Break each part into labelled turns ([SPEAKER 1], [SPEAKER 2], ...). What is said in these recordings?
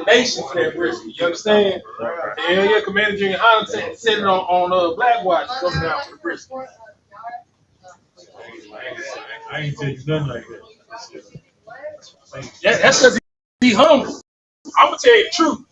[SPEAKER 1] nation for that brisket. You understand? Hell yeah, Commander Junior Honda set it on Black Watch coming down for the brisket.
[SPEAKER 2] I ain't tell you nothing like that.
[SPEAKER 1] That's because he hungry. I'm gonna tell you the truth.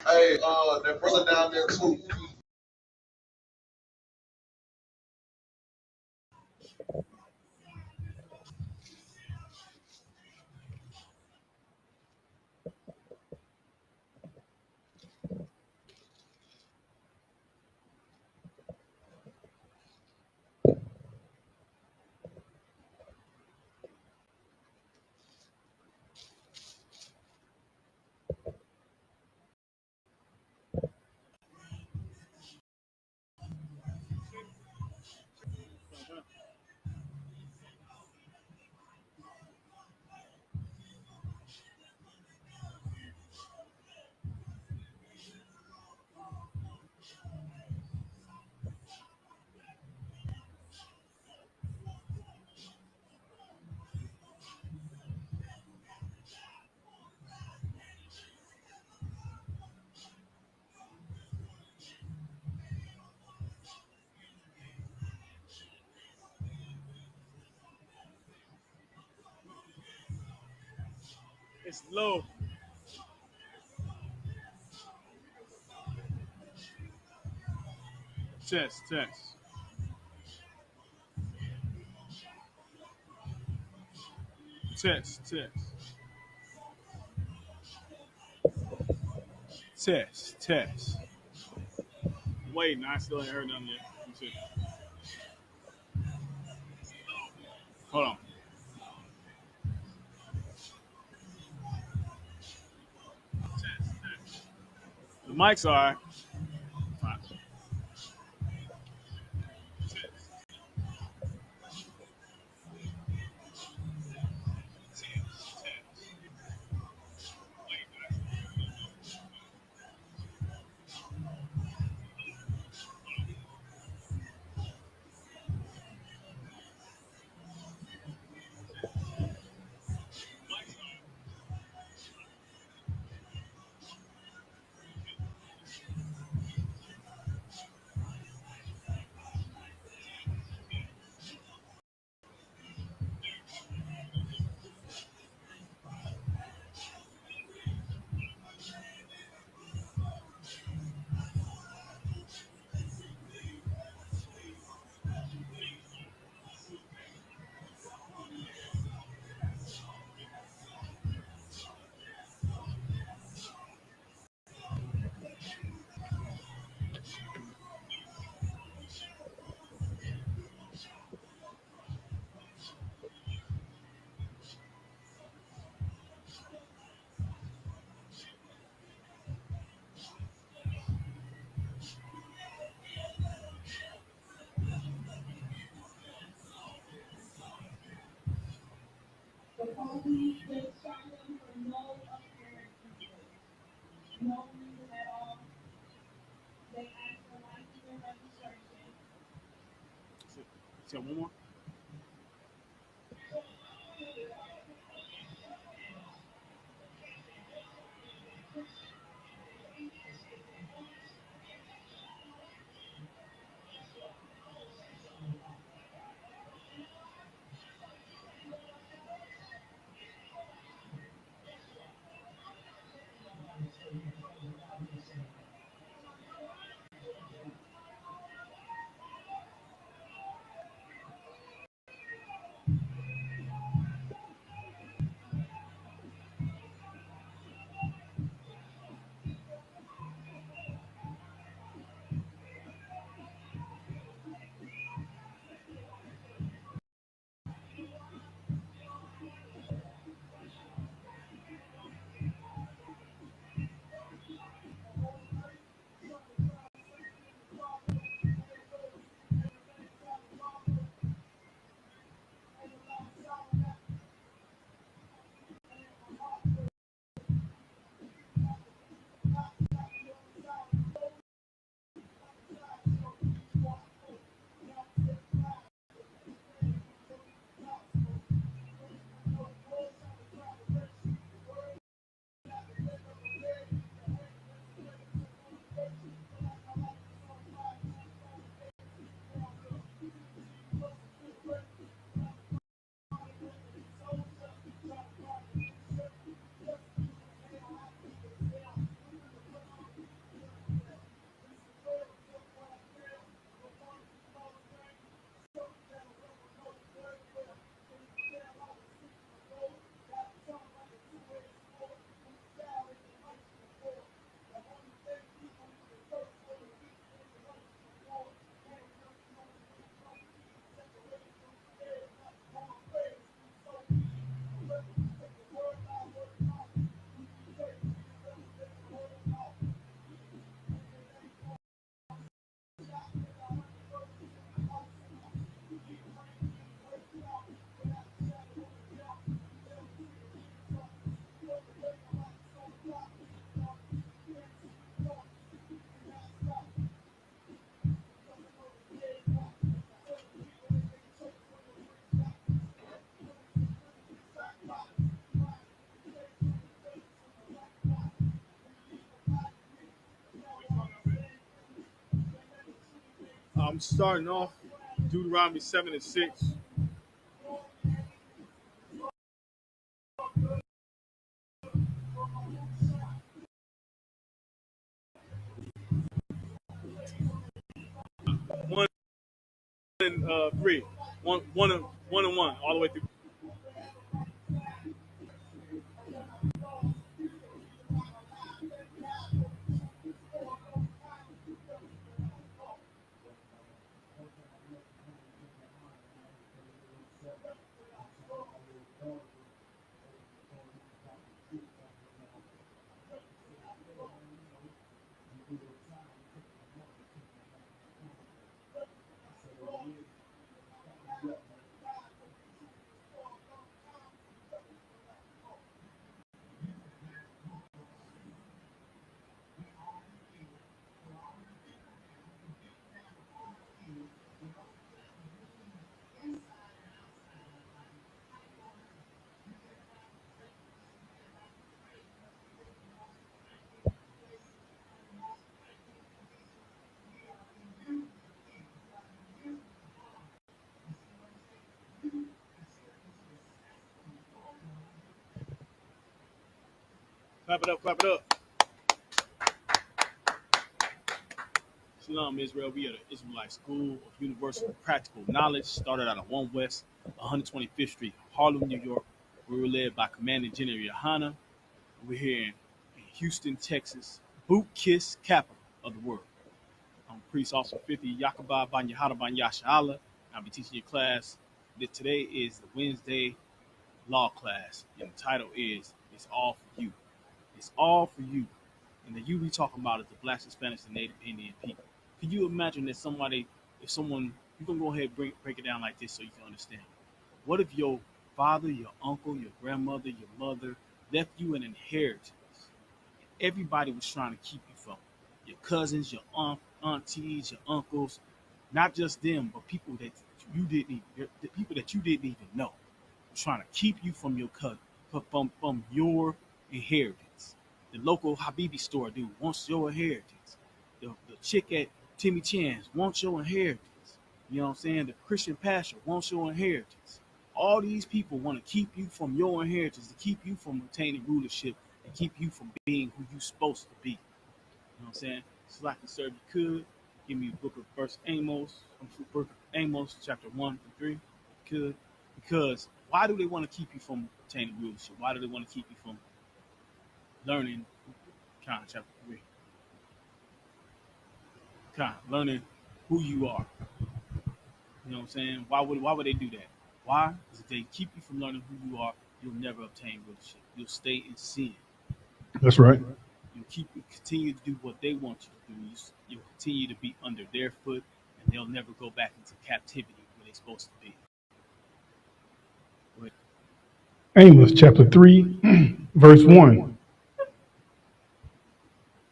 [SPEAKER 3] Hey, that brother down there too.
[SPEAKER 2] It's low. Test. Test. Wait, no, I still ain't heard nothing yet. Let me see. Hold on. The mic's all right. Fine. Say one more. I'm starting off Deuteronomy 7 and 6. One and 3. One and 1, all the way through. Clap it up, clap it up. Shalom, Israel. We are the Israelite School of Universal Practical Knowledge, started out on 1 West 125th Street, Harlem, New York. We were led by Commanding General YAHANNA. We're here in Houston, Texas, boot kiss capital of the world. I'm priest also 50 Yakaba Ban Yahada Ban Yashala. I'll be teaching your class. Today is the Wednesday law class, and the title is It's All for You. It's all for you. And the you we talking about is the Blacks, Hispanics, and Native Indian people. Can you imagine that you can go ahead and break it down like this so you can understand. What if your father, your uncle, your grandmother, your mother left you an inheritance? Everybody was trying to keep you from it. Your cousins, your aunties, your uncles, not just them, but people that you didn't even know, trying to keep you from your from your inheritance. The local Habibi store dude wants your inheritance. The chick at Timmy Chan's wants your inheritance. You know what I'm saying? The Christian pastor wants your inheritance. All these people want to keep you from your inheritance, to keep you from obtaining rulership, and keep you from being who you're supposed to be. You know what I'm saying? So I can serve you could. Give me a book of Amos, chapter 1 through 3. Could. Because why do they want to keep you from obtaining rulership? Why do they want to keep you from learning chapter 3? Learning who you are. You know what I'm saying? Why would they do that? Why? Because if they keep you from learning who you are, you'll never obtain rulership. You'll stay in sin.
[SPEAKER 4] That's right.
[SPEAKER 2] You'll continue to do what they want you to do. You'll continue to be under their foot, and they'll never go back into captivity where they're supposed to be.
[SPEAKER 4] Amos chapter 3, verse 1.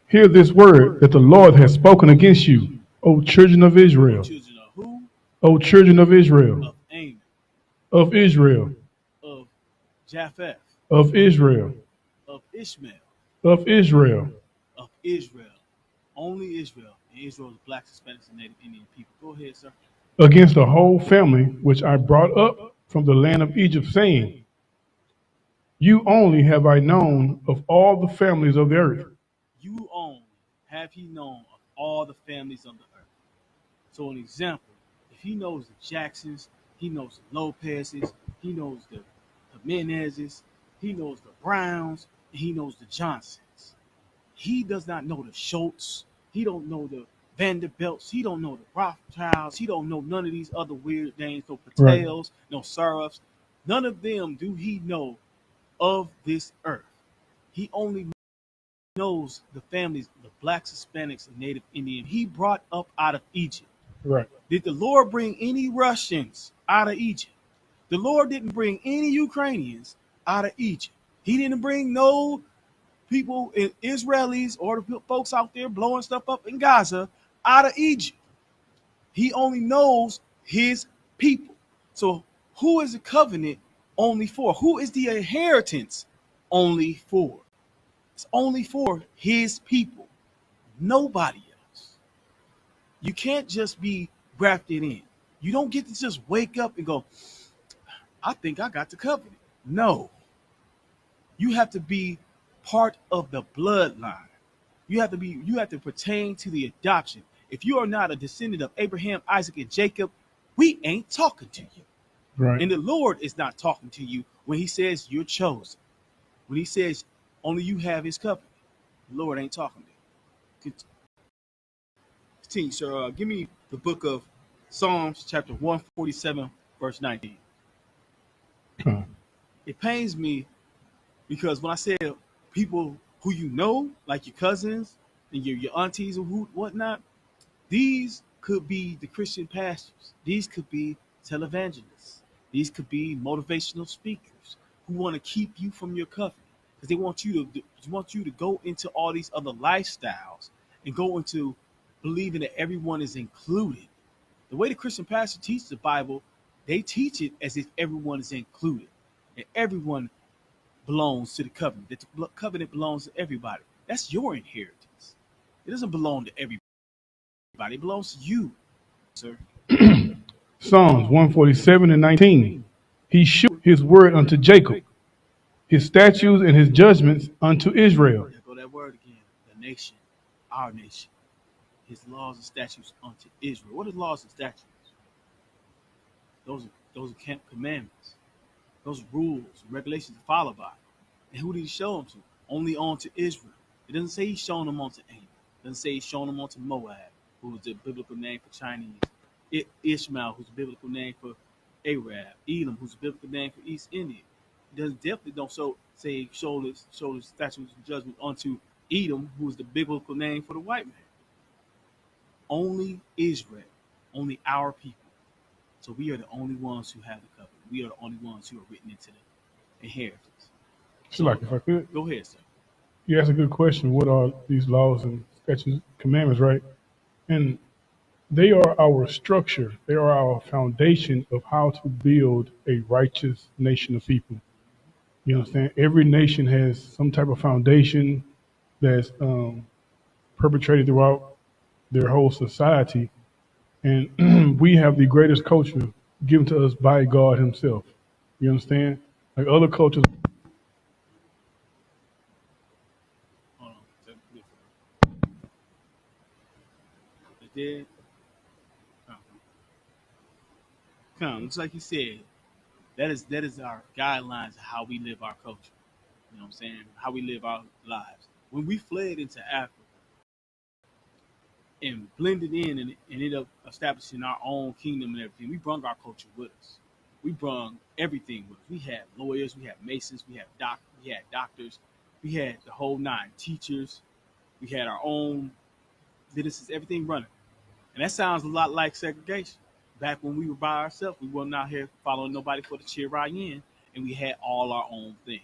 [SPEAKER 4] Hear this word that the Lord has spoken against you, O children of Israel.
[SPEAKER 2] Children of who?
[SPEAKER 4] O children of Israel.
[SPEAKER 2] Of Amos.
[SPEAKER 4] Of Israel.
[SPEAKER 2] Of Japheth.
[SPEAKER 4] Of Israel.
[SPEAKER 2] Of Ishmael.
[SPEAKER 4] Of Israel.
[SPEAKER 2] Of Israel. Only Israel. And Israel is blacks, Hispanics, and Native Indian people. Go ahead, sir.
[SPEAKER 4] Against the whole family which I brought up from the land of Egypt, saying, you only have I known of all the families of the earth.
[SPEAKER 2] You only have he known of all the families of the earth. So an example, if he knows the Jacksons, he knows the Lopez's, he knows the Menezes, he knows the Browns, and he knows the Johnsons. He does not know the Schultz. He don't know the Vanderbilts. He don't know the Rothschilds. He don't know none of these other weird names, no Patels, no Sarafs. None of them do he know of this earth. He only knows the families, the blacks, Hispanics, and Native Indian. He brought up out of Egypt.
[SPEAKER 4] Right.
[SPEAKER 2] Did the Lord bring any Russians out of Egypt? The Lord didn't bring any Ukrainians out of Egypt. He didn't bring no people, Israelis, or the folks out there blowing stuff up in Gaza out of Egypt. He only knows his people. So who is the covenant only for? Who is the inheritance only for? It's only for his people. Nobody else. You can't just be grafted in. You don't get to just wake up and go, I think I got the covenant. No, you have to be part of the bloodline. You have to pertain to the adoption. If you are not a descendant of Abraham, Isaac, and Jacob, we ain't talking to you.
[SPEAKER 4] Right.
[SPEAKER 2] And the Lord is not talking to you when he says you're chosen. When he says only you have his covenant, the Lord ain't talking to you. Continue, sir. Give me the book of Psalms, chapter 147, verse 19.
[SPEAKER 4] Huh.
[SPEAKER 2] It pains me because when I say people who you know, like your cousins and your aunties or whatnot, these could be the Christian pastors. These could be televangelists. These could be motivational speakers who want to keep you from your covenant because they want you to go into all these other lifestyles and go into believing that everyone is included. The way the Christian pastor teaches the Bible, they teach it as if everyone is included and everyone belongs to the covenant. That the covenant belongs to everybody. That's your inheritance. It doesn't belong to everybody. It belongs to you, sir.
[SPEAKER 4] Psalms 147 and 19. He shewed his word unto Jacob, his statutes and his judgments unto Israel.
[SPEAKER 2] There go that word again. The nation, our nation. His laws and statutes unto Israel. What are laws and statutes? Those are commandments. Those are rules and regulations to follow by. And who did he show them to? Only on to Israel. It doesn't say he's showing them on to Ammon. It doesn't say he's showing them on to Moab, who is the biblical name for Chinese. Ishmael, who's a biblical name for Arab. Elam, who's a biblical name for East India. It doesn't definitely don't show his statutes and judgment onto Edom, who is the biblical name for the white man. Only Israel, only our people. So we are the only ones who have the covenant. We are the only ones who are written into the inheritance.
[SPEAKER 4] So, like, if I could,
[SPEAKER 2] Go ahead, sir.
[SPEAKER 4] you asked a good question. What are these laws and statutes, commandments, right? And they are our structure. They are our foundation of how to build a righteous nation of people. You understand? Every nation has some type of foundation that's perpetrated throughout their whole society. And we have the greatest culture given to us by God Himself. You understand? Like other cultures,
[SPEAKER 2] Hold on. It did. Come, just like you said, that is our guidelines of how we live our culture. You know what I'm saying? How we live our lives. When we fled into Africa and blended in and ended up establishing our own kingdom and everything, we brought our culture with us. We brought everything with us. We had lawyers, we had masons, we had doctors, we had the whole nine, teachers, we had our own businesses, everything running. And that sounds a lot like segregation. Back when we were by ourselves, we weren't out here following nobody for the cheer right in, and we had all our own things.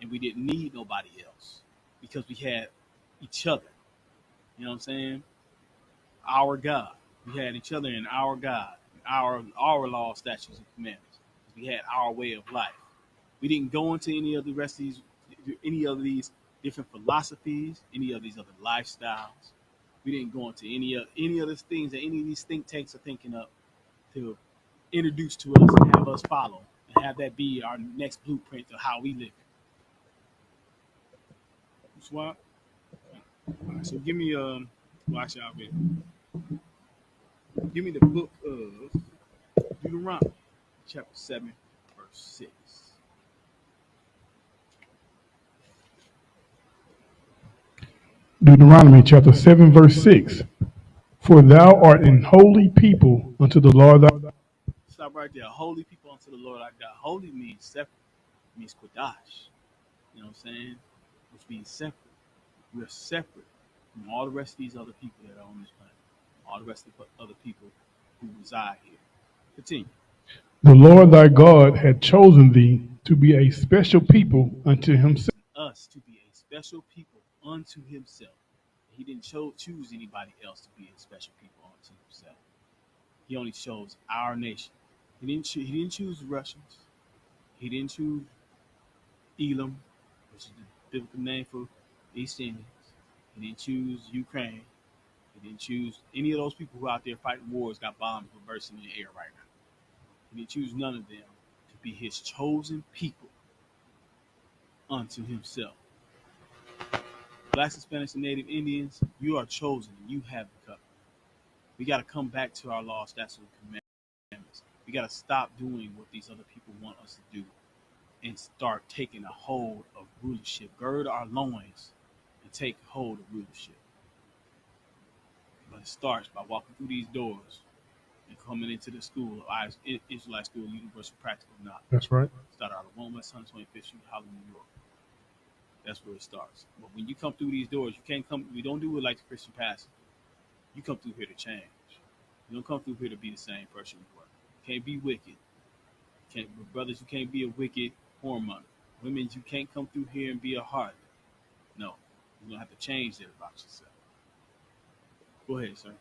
[SPEAKER 2] And we didn't need nobody else because we had each other. You know what I'm saying? Our God. We had each other and our God, our law, statutes, and commandments. We had our way of life. We didn't go into any of these different philosophies, any of these other lifestyles. We didn't go into any of these things that any of these think tanks are thinking up to introduce to us and have us follow and have that be our next blueprint of how we live. Swap. All right, so give me actually I'll be. Give me the book of Deuteronomy, chapter 7, verse 6.
[SPEAKER 4] Deuteronomy chapter 7, verse 6. For thou art an holy people unto the Lord thy God.
[SPEAKER 2] Stop right there. Holy people unto the Lord our God. Holy means separate. It means Kodash. You know what I'm saying? Which means separate. We are separate from all the rest of these other people that are on this planet. All the rest of the other people who reside here. Continue.
[SPEAKER 4] The Lord thy God had chosen thee to be a special people unto Himself.
[SPEAKER 2] Us to be a special people unto Himself. He didn't choose anybody else to be a special people unto Himself. He only chose our nation. He didn't choose the Russians. He didn't choose Elam, which is the biblical name for East Indians. He didn't choose Ukraine. He didn't choose any of those people who out there fighting wars, got bombs reversing in the air right now. He didn't choose none of them to be his chosen people unto himself. Blacks, Hispanics, and Native Indians, you are chosen and you have the covenant. We got to come back to our law, statutes, and commandments. We got to stop doing what these other people want us to do and start taking a hold of rulership. Gird our loins and take hold of rulership. But it starts by walking through these doors and coming into the school, Israelite School, Universal Practical Knowledge.
[SPEAKER 4] That's right.
[SPEAKER 2] Start out of 1 West 125th Street, Harlem, New York. That's where it starts. But when you come through these doors, you can't come. We don't do it like the Christian pastor. You come through here to change. You don't come through here to be the same person you were. You can't be wicked. Brothers, you can't be a wicked whoremonger. Women, you can't come through here and be a harlot. No, you're gonna have to change that about yourself. Go ahead, sir.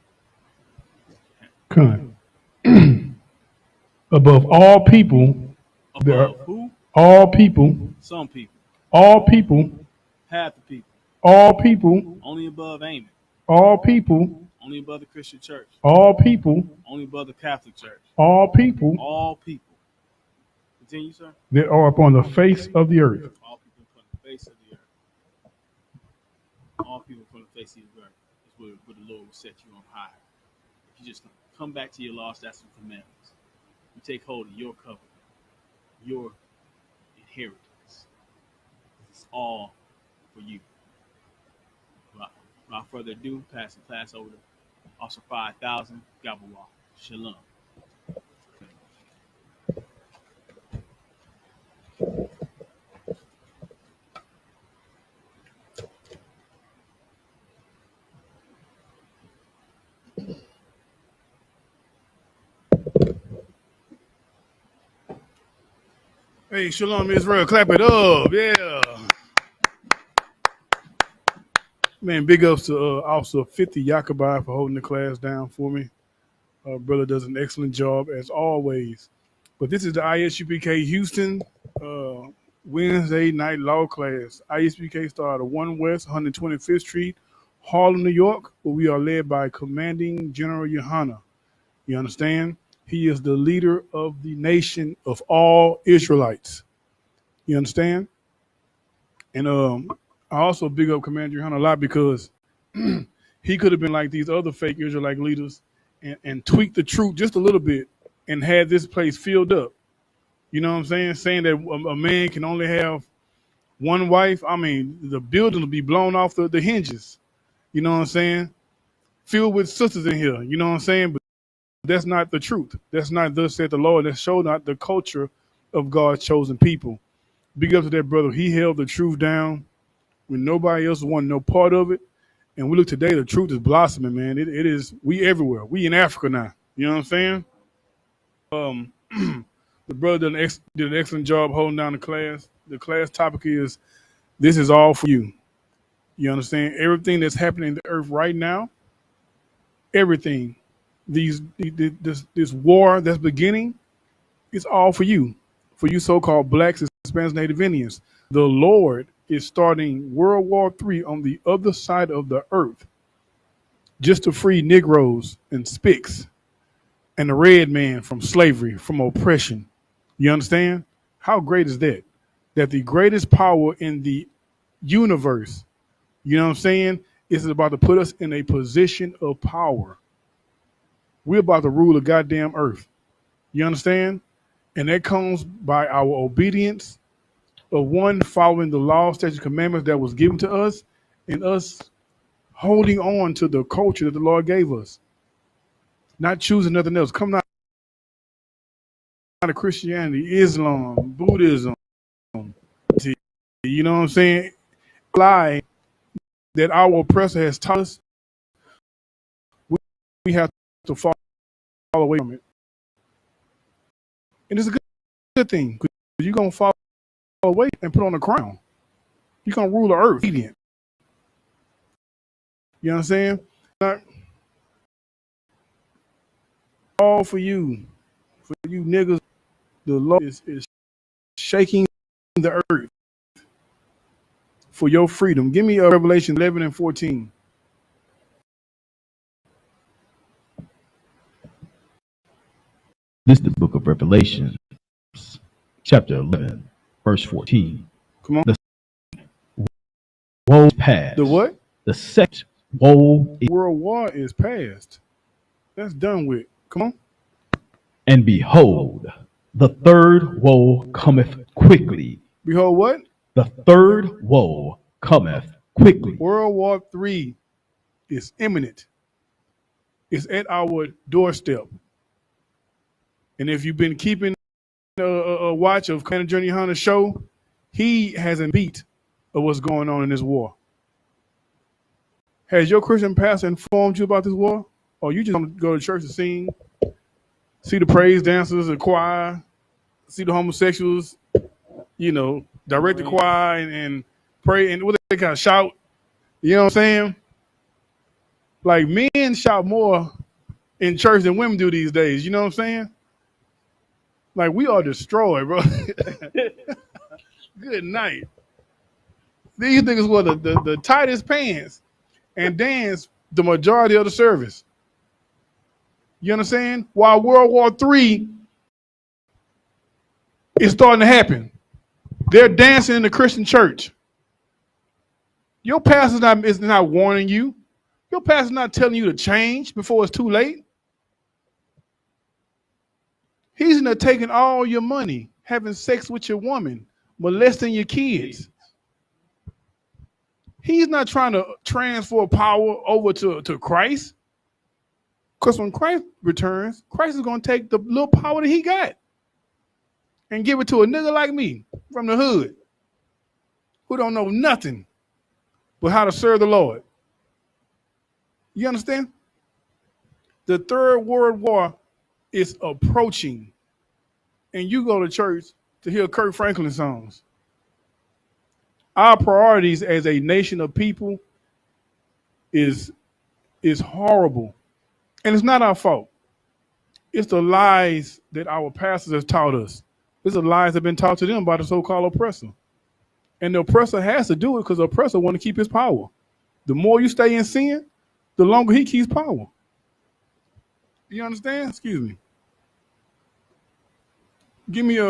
[SPEAKER 4] Con. Above all people, there
[SPEAKER 2] Above
[SPEAKER 4] are
[SPEAKER 2] who?
[SPEAKER 4] all people,
[SPEAKER 2] Some people.
[SPEAKER 4] all people,
[SPEAKER 2] Half the people.
[SPEAKER 4] all people,
[SPEAKER 2] Only above Amen.
[SPEAKER 4] all people,
[SPEAKER 2] Only above the Christian church.
[SPEAKER 4] all people,
[SPEAKER 2] Only above the Catholic church.
[SPEAKER 4] all people
[SPEAKER 2] All people. Continue, sir.
[SPEAKER 4] that are upon the face of the earth.
[SPEAKER 2] All people from the face of the earth. All people from the face of the earth is where the Lord will set you on high. If you just come back to your law, statutes, and commandments, you take hold of your covenant, your inheritance. It's all for you. Without further ado, pass the class over to Officer 5000, Gabawa. Shalom.
[SPEAKER 4] Hey, Shalom Israel, clap it up, yeah. Man, big ups to Officer 50 YAHANNA for holding the class down for me. Brother does an excellent job as always. But this is the I.S.U.P.K Houston Wednesday night law class. I.S.U.P.K started at 1 West 125th Street, Harlem, New York, where we are led by Commanding General YAHANNA. You understand? He is the leader of the nation of all Israelites. You understand? And I also big up Commander YAHANNA a lot because he could have been like these other fake Israelite leaders and tweaked the truth just a little bit and had this place filled up. You know what I'm saying? Saying that a man can only have one wife. I mean, the building will be blown off the hinges. You know what I'm saying? Filled with sisters in here. You know what I'm saying? But that's not the truth. That's not thus said the Lord. That's show not the culture of God's chosen people. Big up to that brother. He held the truth down when nobody else wanted no part of it. And we look today, the truth is blossoming, man. It is, we everywhere. We in Africa now. You know what I'm saying? The brother did an excellent job holding down the class. The class topic is, this is all for you. You understand? Everything that's happening in the earth right now, everything, this war that's beginning, it's all for you so-called blacks, Hispanics, Native Indians. The Lord is starting World War III on the other side of the earth just to free Negroes and SPICs and the red man from slavery, from oppression. You understand? How great is that? That the greatest power in the universe, you know what I'm saying, is about to put us in a position of power. We're about to rule the goddamn earth. You understand? And that comes by our obedience of one, following the law, statutes, commandments that was given to us, and us holding on to the culture that the Lord gave us. Not choosing nothing else. Come out of Christianity, Islam, Buddhism. You know what I'm saying? Lie that our oppressor has taught us, we have to fall away from it. And it's a good thing, because you're going to fall away and put on a crown. You're going to rule the earth. You know what I'm saying? All for you niggas. The Lord is shaking the earth for your freedom. Give me Revelation 11 and 14.
[SPEAKER 2] This is the book of Revelation, chapter 11, verse 14.
[SPEAKER 4] Come on.
[SPEAKER 2] The woe is past.
[SPEAKER 4] The what?
[SPEAKER 2] The second woe is,
[SPEAKER 4] World War is past. That's done with. Come on.
[SPEAKER 2] and behold, the third woe cometh quickly.
[SPEAKER 4] Behold what?
[SPEAKER 2] The third woe cometh quickly.
[SPEAKER 4] World War III is imminent. It's at our doorstep. And if you've been keeping a watch of Commander Journey Hunter's show, he hasn't beat of what's going on in this war. Has your Christian pastor informed you about this war? Or you just want to go to church to sing, see the praise dancers, the choir, see the homosexuals, direct the choir and pray and what they kind of shout. You know what I'm saying? Like men shout more in church than women do these days. You know what I'm saying? Like we are destroyed, bro. Good night. These niggas wore the tightest pants and dance the majority of the service. You understand? While World War III is starting to happen, they're dancing in the Christian church. Your pastor is not warning you. Your pastor's not telling you to change before it's too late. He's not taking all your money, having sex with your woman, molesting your kids. He's not trying to transfer power over to Christ. Because when Christ returns, Christ is going to take the little power that he got and give it to a nigga like me from the hood who don't know nothing but how to serve the Lord. You understand? The Third World War is approaching, and you go to church to hear Kirk Franklin songs. Our priorities as a nation of people is horrible. And it's not our fault. It's the lies that our pastors have taught us. It's the lies that have been taught to them by the so-called oppressor. And the oppressor has to do it because the oppressor wants to keep his power. The more you stay in sin, the longer he keeps power. You understand? Excuse me. Give me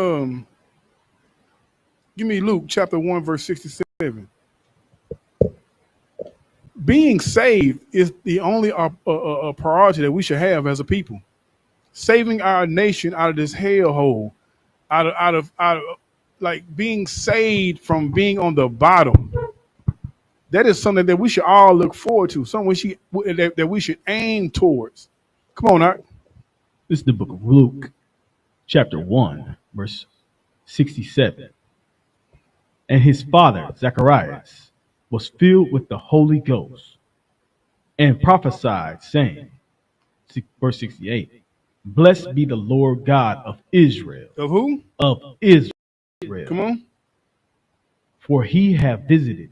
[SPEAKER 4] Luke chapter 1, verse 67. Being saved is the only priority that we should have as a people. Saving our nation out of this hellhole, out of like being saved from being on the bottom. That is something that we should all look forward to. Something that we should aim towards. Come on, Art.
[SPEAKER 2] This is the book of Luke, chapter 1, verse 67. And his father, Zacharias, was filled with the Holy Ghost and prophesied, saying, verse 68, blessed be the Lord God of Israel.
[SPEAKER 4] Of who?
[SPEAKER 2] Of Israel.
[SPEAKER 4] Come on.
[SPEAKER 2] For he hath visited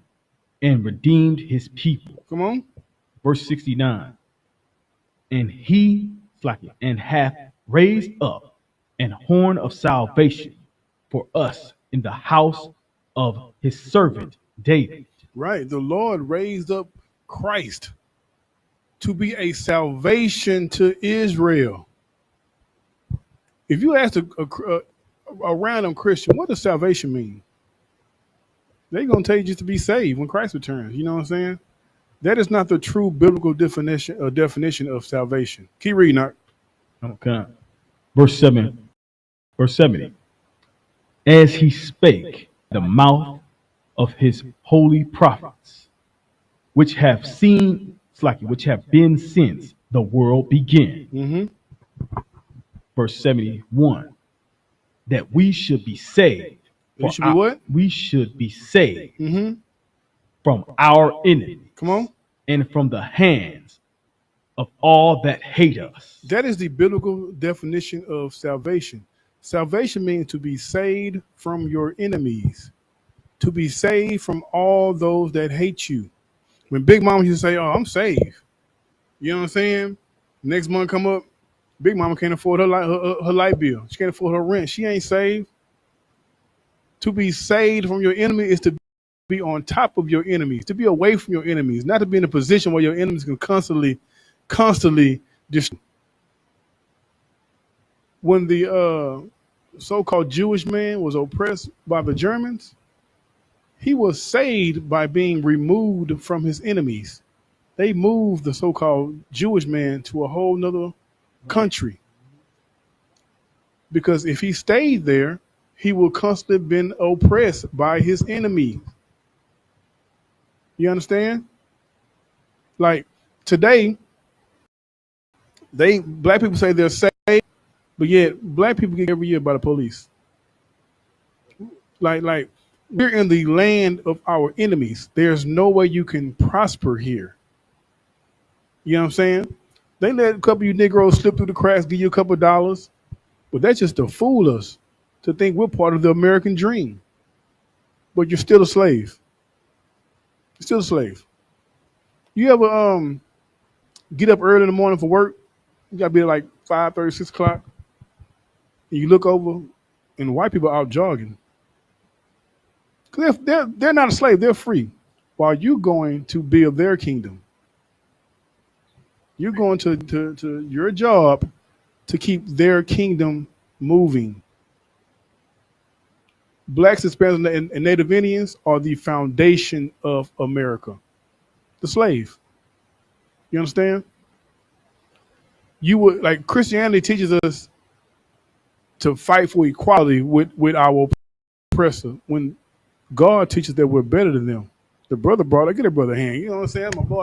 [SPEAKER 2] and redeemed his people.
[SPEAKER 4] Come on.
[SPEAKER 2] Verse 69. And he and hath raised up an horn of salvation for us in the house of his servant David.
[SPEAKER 4] Right. The Lord raised up Christ to be a salvation to Israel. If you ask a random Christian, what does salvation mean? They're going to tell you just to be saved when Christ returns. You know what I'm saying? That is not the true biblical definition of salvation. Keep reading, Art.
[SPEAKER 2] Okay. Verse 70. As he spake the mouth of his holy prophets, which have been since the world began.
[SPEAKER 4] Mm-hmm.
[SPEAKER 2] Verse 71. That we should be saved.
[SPEAKER 4] We should be what?
[SPEAKER 2] We should be saved
[SPEAKER 4] from
[SPEAKER 2] our enemies.
[SPEAKER 4] Come on.
[SPEAKER 2] And from the hands of all that hate us.
[SPEAKER 4] That is the biblical definition of salvation. Salvation means to be saved from your enemies, to be saved from all those that hate you. When Big Mama used to say, oh, I'm saved. You know what I'm saying? Next month come up, Big Mama can't afford her light bill. She can't afford her rent. She ain't saved. To be saved from your enemy is to be on top of your enemies, to be away from your enemies, not to be in a position where your enemies can constantly destroy. when the so-called Jewish man was oppressed by the Germans, he was saved by being removed from his enemies. They moved the so-called Jewish man to a whole nother country because if he stayed there, he would constantly been oppressed by his enemies. You understand? Like today, black people say they're saved, but yet black people get every year by the police. Like we're in the land of our enemies. There's no way you can prosper here. You know what I'm saying? They let a couple of you Negroes slip through the cracks, give you a couple of dollars, but that's just to fool us to think we're part of the American dream. But you're still a slave. You're still a slave. You ever get up early in the morning for work? You gotta be at like 5:30, 6 o'clock. And you look over and white people are out jogging. Cause they're not a slave, they're free. While you going to build their kingdom. You're going to your job to keep their kingdom moving. Blacks, Hispanics, and Native Indians are the foundation of America. The slave. You understand? You would like Christianity teaches us to fight for equality with our oppressor when God teaches that we're better than them. The brother brought out, get a brother hand. You know what I'm saying? My boy.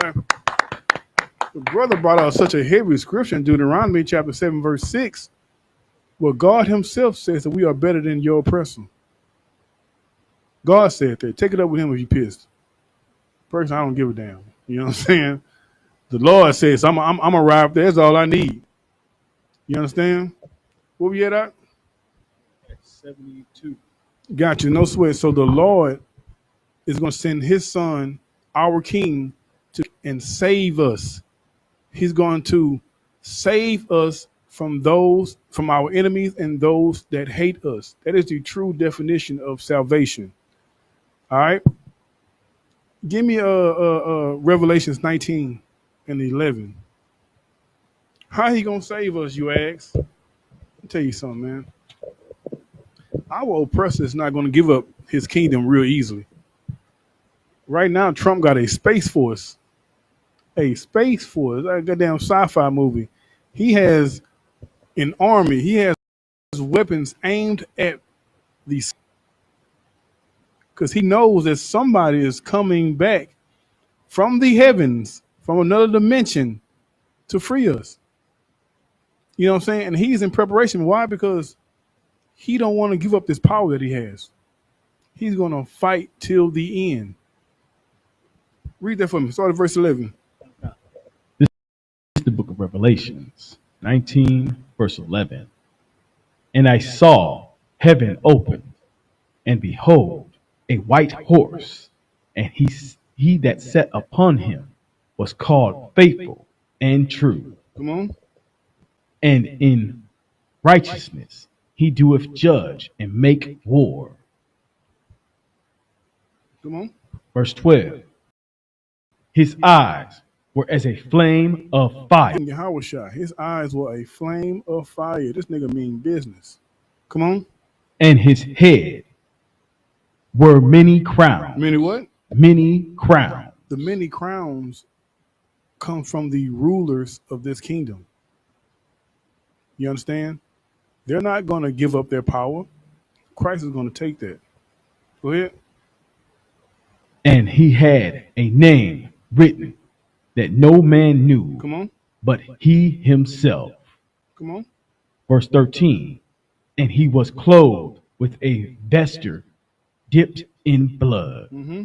[SPEAKER 4] The brother brought out such a heavy scripture in Deuteronomy chapter 7, verse 6, where God himself says that we are better than your oppressor. God said that. Take it up with him if you're pissed. Personally, I don't give a damn. You know what I'm saying? The Lord says, I'm arrived there. That's all I need. You understand? What we at?
[SPEAKER 2] 72.
[SPEAKER 4] Got you. No sweat. So the Lord is going to send his son, our king, to and save us. He's going to save us from our enemies and those that hate us. That is the true definition of salvation. All right. Give me Revelations 19 and 11. How he gonna save us, you ask? I'll tell you something, man. Our oppressor is not going to give up his kingdom real easily. Right now, Trump got a space force. A space force, a goddamn sci-fi movie. He has an army. He has weapons aimed at these because he knows that somebody is coming back from the heavens, from another dimension, to free us. You know what I'm saying? And he's in preparation. Why? Because he don't want to give up this power that he has. He's going to fight till the end. Read that for me. Start at verse 11.
[SPEAKER 5] This is the book of Revelations, 19, verse 11. And I saw heaven opened, and behold, a white horse, and he that sat upon him was called Faithful and True.
[SPEAKER 4] Come on.
[SPEAKER 5] And in righteousness he doeth judge and make war.
[SPEAKER 4] Come on.
[SPEAKER 5] Verse 12. His eyes were as a flame of fire.
[SPEAKER 4] His eyes were a flame of fire. This nigga mean business. Come on.
[SPEAKER 5] And his head were many crowns.
[SPEAKER 4] Many what?
[SPEAKER 5] Many crowns.
[SPEAKER 4] The many crowns come from the rulers of this kingdom. You understand? They're not going to give up their power. Christ is going to take that. Go ahead.
[SPEAKER 5] And he had a name written that no man knew.
[SPEAKER 4] Come on.
[SPEAKER 5] But he himself.
[SPEAKER 4] Come on.
[SPEAKER 5] Verse 13. And he was clothed with a vesture dipped in blood.
[SPEAKER 4] Mm-hmm.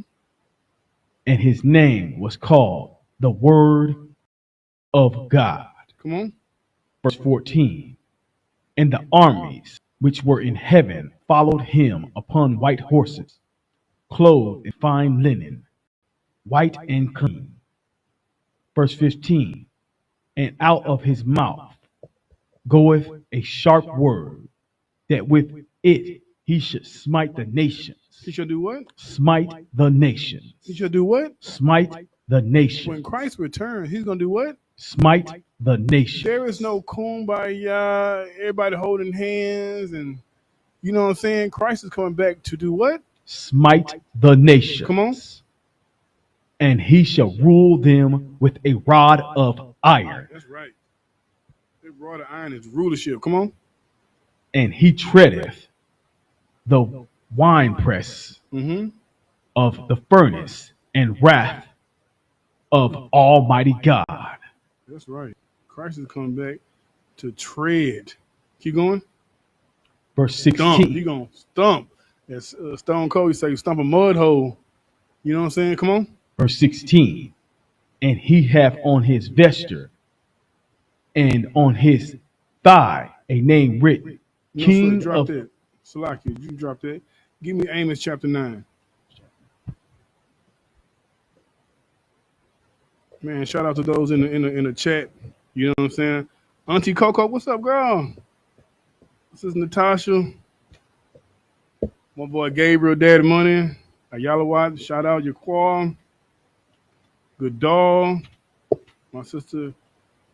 [SPEAKER 5] And his name was called the Word of God.
[SPEAKER 4] Come on.
[SPEAKER 5] Verse 14. And the armies which were in heaven followed him upon white horses, clothed in fine linen, white and clean. Verse 15. And out of his mouth goeth a sharp word, that with it he should smite the nations.
[SPEAKER 4] He shall do what?
[SPEAKER 5] Smite the nations.
[SPEAKER 4] He shall do what?
[SPEAKER 5] Smite the nations.
[SPEAKER 4] When Christ returns, he's going to do what?
[SPEAKER 5] smite the nation.
[SPEAKER 4] There is no kumbaya, everybody holding hands, and you know what I'm saying? Christ is coming back to do what?
[SPEAKER 5] Smite the nation.
[SPEAKER 4] Come on.
[SPEAKER 5] And he shall rule them with a rod of iron.
[SPEAKER 4] That's right. That rod of iron is rulership. Come on.
[SPEAKER 5] And he treadeth the winepress of the furnace and wrath of Almighty God.
[SPEAKER 4] That's right. Christ is coming back to tread. Keep going.
[SPEAKER 5] Verse
[SPEAKER 4] Stump.
[SPEAKER 5] 16.
[SPEAKER 4] He gonna stump. As Stone Cold say, stump a mud hole. You know what I'm saying? Come on.
[SPEAKER 5] Verse 16. And he hath on his vesture and on his thigh a name written, King
[SPEAKER 4] drop
[SPEAKER 5] of...
[SPEAKER 4] that. Salaki, you drop that. Give me Amos chapter 9. Man, shout out to those in the chat. You know what I'm saying? Auntie Coco, what's up, girl? This is Natasha. My boy Gabriel, Daddy Money. Ayala Watt, shout out your qual. Good dog. My sister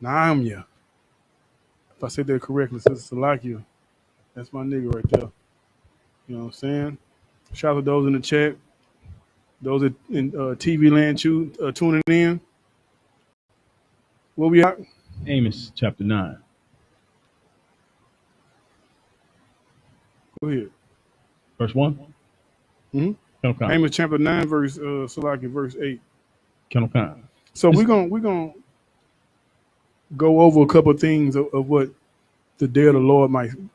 [SPEAKER 4] Naamia. If I said that correctly, Sister Salakia. That's my nigga right there. You know what I'm saying? Shout out to those in the chat. Those in TV land tuning in. Where we at?
[SPEAKER 5] Amos chapter 9.
[SPEAKER 4] Go ahead.
[SPEAKER 5] Verse 1.
[SPEAKER 4] Mm-hmm. Amos chapter 9, verse 8. So we're gonna go over a couple of things of what the day of the Lord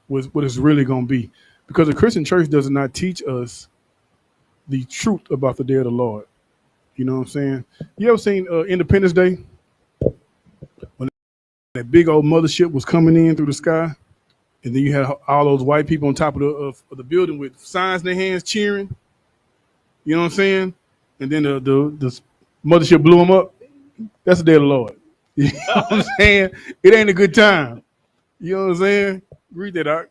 [SPEAKER 4] what it's really gonna be. Because the Christian church does not teach us the truth about the day of the Lord. You know what I'm saying? You ever seen Independence Day? When that big old mothership was coming in through the sky, and then you had all those white people on top of the building with signs in their hands cheering. You know what I'm saying? And then the mothership blew them up. That's the day of the Lord. You know what I'm saying? It ain't a good time. You know what I'm saying? Read that out.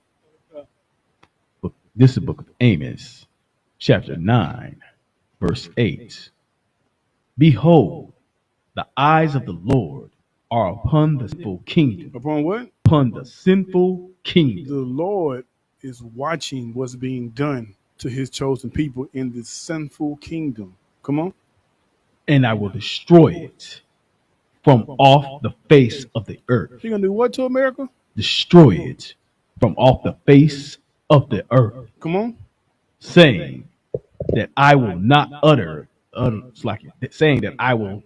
[SPEAKER 5] This is the book of Amos, chapter 9, verse 8. Behold, the eyes of the Lord are upon the sinful kingdom.
[SPEAKER 4] Upon what?
[SPEAKER 5] Upon the sinful kingdom.
[SPEAKER 4] The Lord is watching what's being done to his chosen people in this sinful kingdom. Come on.
[SPEAKER 5] And I will destroy it from off the face of the earth.
[SPEAKER 4] You're going to do what to America?
[SPEAKER 5] Destroy it from off the face of the earth.
[SPEAKER 4] Come on.
[SPEAKER 5] Saying that I will not saying that I will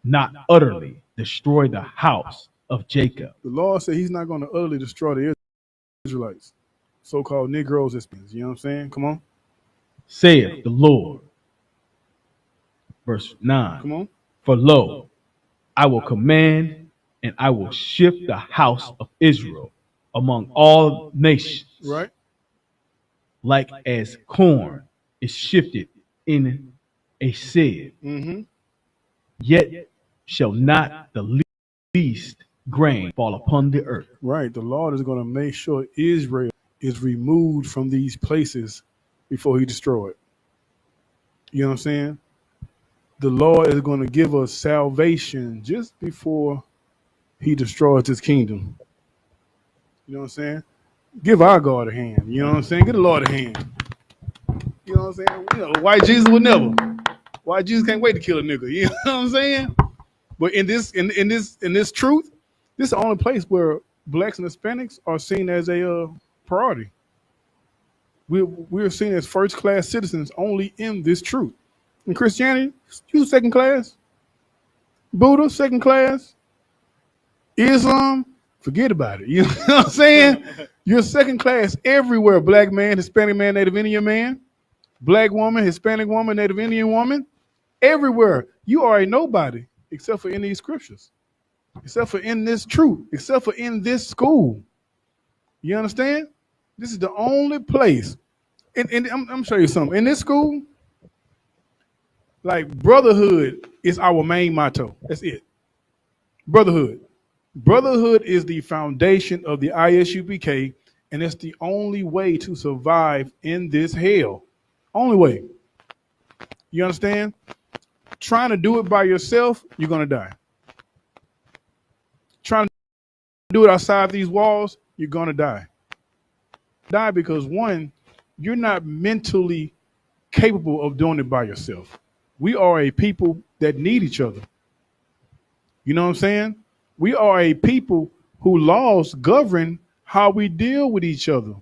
[SPEAKER 5] not utterly destroy the house of Jacob.
[SPEAKER 4] The Lord said he's not going to utterly destroy the Israelites, so-called Negroes. You know what I'm saying? Come on.
[SPEAKER 5] Saith the Lord. Verse 9.
[SPEAKER 4] Come on.
[SPEAKER 5] For lo, I will command and I will shift the house of Israel among all nations.
[SPEAKER 4] Right.
[SPEAKER 5] Like as corn is shifted in a sieve.
[SPEAKER 4] Mm-hmm.
[SPEAKER 5] Yet shall not the least grain fall upon the earth.
[SPEAKER 4] Right. The Lord is going to make sure Israel is removed from these places before he destroys it. You know what I'm saying? The Lord is going to give us salvation just before he destroys his kingdom. You know what I'm saying? Give our God a hand. You know what I'm saying? Give the Lord a hand. You know what I'm saying? You know, white Jesus would never. White Jesus can't wait to kill a nigga. You know what I'm saying? But in this truth, this is the only place where blacks and Hispanics are seen as a priority. We're seen as first class citizens only in this truth. In Christianity, you second class. Buddha, second class. Islam, forget about it. You know what I'm saying? You're second class everywhere. Black man, Hispanic man, Native Indian man, black woman, Hispanic woman, Native Indian woman. Everywhere. You are a nobody except for in these scriptures. Except for in this truth. Except for in this school. You understand? This is the only place. And I'm going to show you something. In this school, like brotherhood is our main motto. That's it. Brotherhood. Brotherhood is the foundation of the I.S.U.P.K, and it's the only way to survive in this hell. Only way. You understand? Trying to do it by yourself, you're going to die. do it outside these walls, you're gonna die. Die because one, you're not mentally capable of doing it by yourself. We are a people that need each other. You know what I'm saying? We are a people who laws govern how we deal with each other.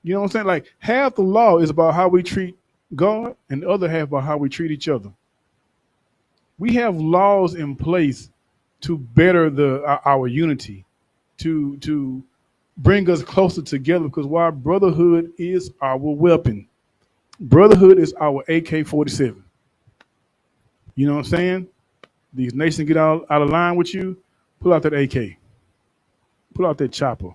[SPEAKER 4] You know what I'm saying? Like half the law is about how we treat God, and the other half about how we treat each other. We have laws in place to better our unity, to bring us closer together. Because why brotherhood is our weapon. Brotherhood is our AK-47. You know what I'm saying? These nations get out of line with you, pull out that AK, pull out that chopper.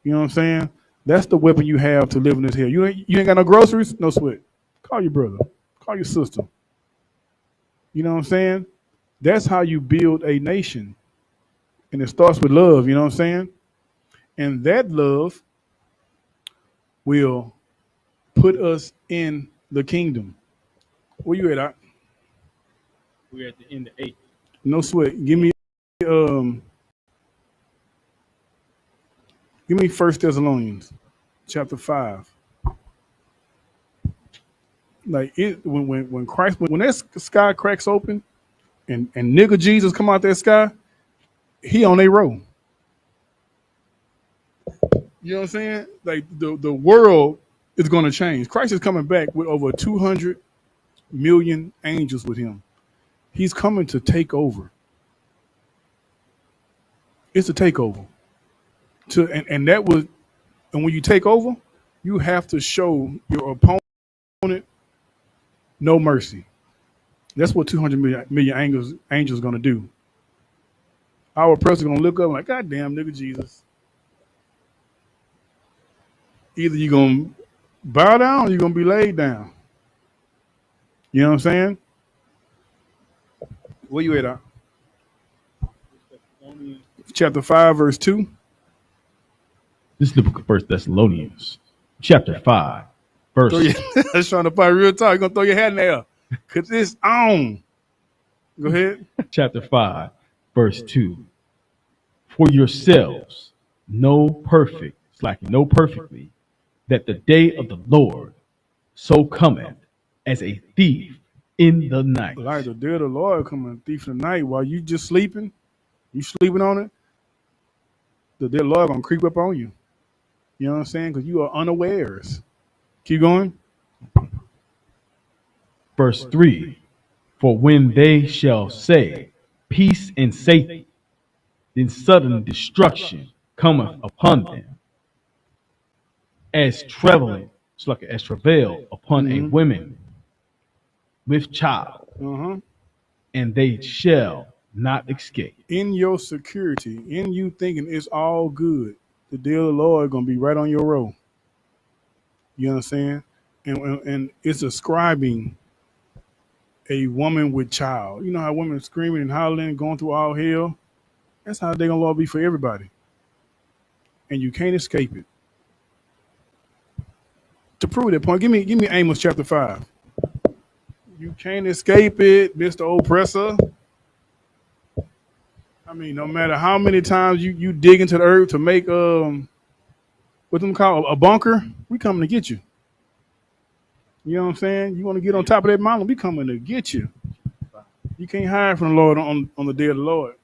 [SPEAKER 4] You know what I'm saying? That's the weapon you have to live in this hell. You ain't got no groceries? No sweat. Call your brother. Call your sister. You know what I'm saying? That's how you build a nation. And it starts with love, you know what I'm saying? And that love will put us in the kingdom. Where you at, Doc?
[SPEAKER 2] We're at the end of 8.
[SPEAKER 4] No sweat. Um give me 1 Thessalonians chapter 5. Like it when Christ when that sky cracks open and nigga Jesus come out that sky, he on a row. You know what I'm saying? Like the world is gonna change. Christ is coming back with over 200 million angels with him. He's coming to take over. It's a takeover. And that was and when you take over, you have to show your opponent no mercy. That's what 200 million angels gonna do. Our president gonna look up like, God damn, nigga Jesus. Either you're gonna bow down or you're gonna be laid down. You know what I'm saying? Where you at? Chapter 5, verse 2.
[SPEAKER 5] This is the book of 1 Thessalonians, chapter 5, verse.
[SPEAKER 4] That's trying to fight real talk. You're gonna throw your hat in the air. Cause it's on. Go ahead.
[SPEAKER 5] Chapter 5, verse 2. For yourselves know perfectly, that the day of the Lord so cometh as a thief in the night.
[SPEAKER 4] Like the day of the Lord coming thief in the night while you just sleeping, you sleeping on it, the day of the Lord gonna creep up on you. You know what I'm saying? Because you are unawares. Keep going.
[SPEAKER 5] Verse 3. For when they shall say, peace and safety, then sudden destruction cometh upon them, as travail upon a woman with child, and they shall not escape.
[SPEAKER 4] In your security, in you thinking it's all good, the day of the Lord gonna be right on your row. You know what I'm saying? And it's ascribing a woman with child. You know how women are screaming and hollering, going through all hell? That's how the day of the Lord be for everybody. And you can't escape it. To prove that point, give me Amos chapter 5. You can't escape it, Mr. Oppressor. I mean, no matter how many times you dig into the earth to make what them call a bunker, we coming to get you. You know what I'm saying? You want to get on top of that mountain, we coming to get you. You can't hide from the Lord on the day of the Lord.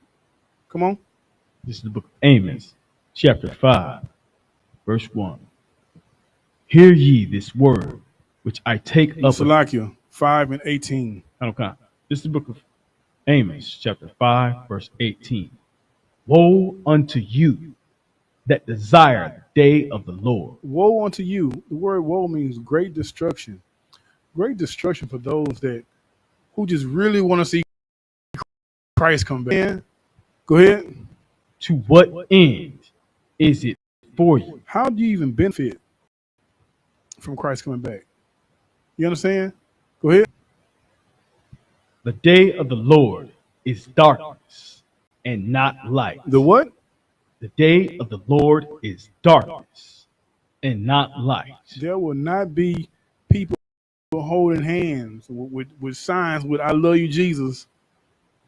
[SPEAKER 4] Come on.
[SPEAKER 5] This is the book of Amos, chapter 5, verse 1. Hear ye this word, which I take up.
[SPEAKER 4] Salakia 5 and 18.
[SPEAKER 5] Okay. This is the book of Amos, chapter 5, verse 18. Woe unto you that desire the day of the Lord.
[SPEAKER 4] Woe unto you. The word woe means great destruction. Great destruction for those who just really want to see Christ come back. Yeah. Go ahead.
[SPEAKER 5] To what end is it for you?
[SPEAKER 4] How do you even benefit from Christ coming back? You understand? Go ahead.
[SPEAKER 5] The day of the Lord is darkness and not light.
[SPEAKER 4] The what?
[SPEAKER 5] The day of the Lord is darkness and not light.
[SPEAKER 4] There will not be people holding hands with signs with I love you, Jesus.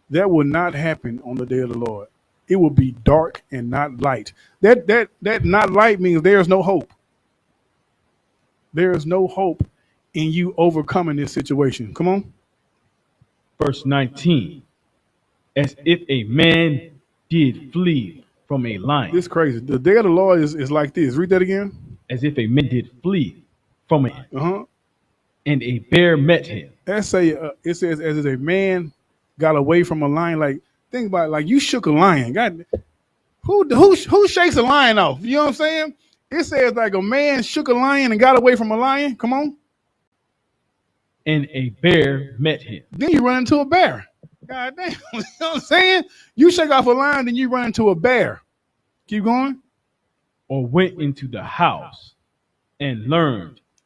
[SPEAKER 4] That will not happen on the day of the Lord. It will be dark and not light. That not light means there's no hope. There is no hope in you overcoming this situation. Come on.
[SPEAKER 5] Verse 19. As if a man did flee from a lion.
[SPEAKER 4] This is crazy. The day of the Lord is like this. Read that again.
[SPEAKER 5] As if a man did flee from a
[SPEAKER 4] Uh-huh.
[SPEAKER 5] and a bear met him.
[SPEAKER 4] It says as if a man got away from a lion. Like, think about it, like you shook a lion. God, who shakes a lion off? You know what I'm saying? It says like a man shook a lion and got away from a lion. Come on.
[SPEAKER 5] And a bear met him.
[SPEAKER 4] Then you run into a bear. God damn. You know what I'm saying? You shake off a lion, then you run into a bear. Keep going.
[SPEAKER 5] Or went into the house and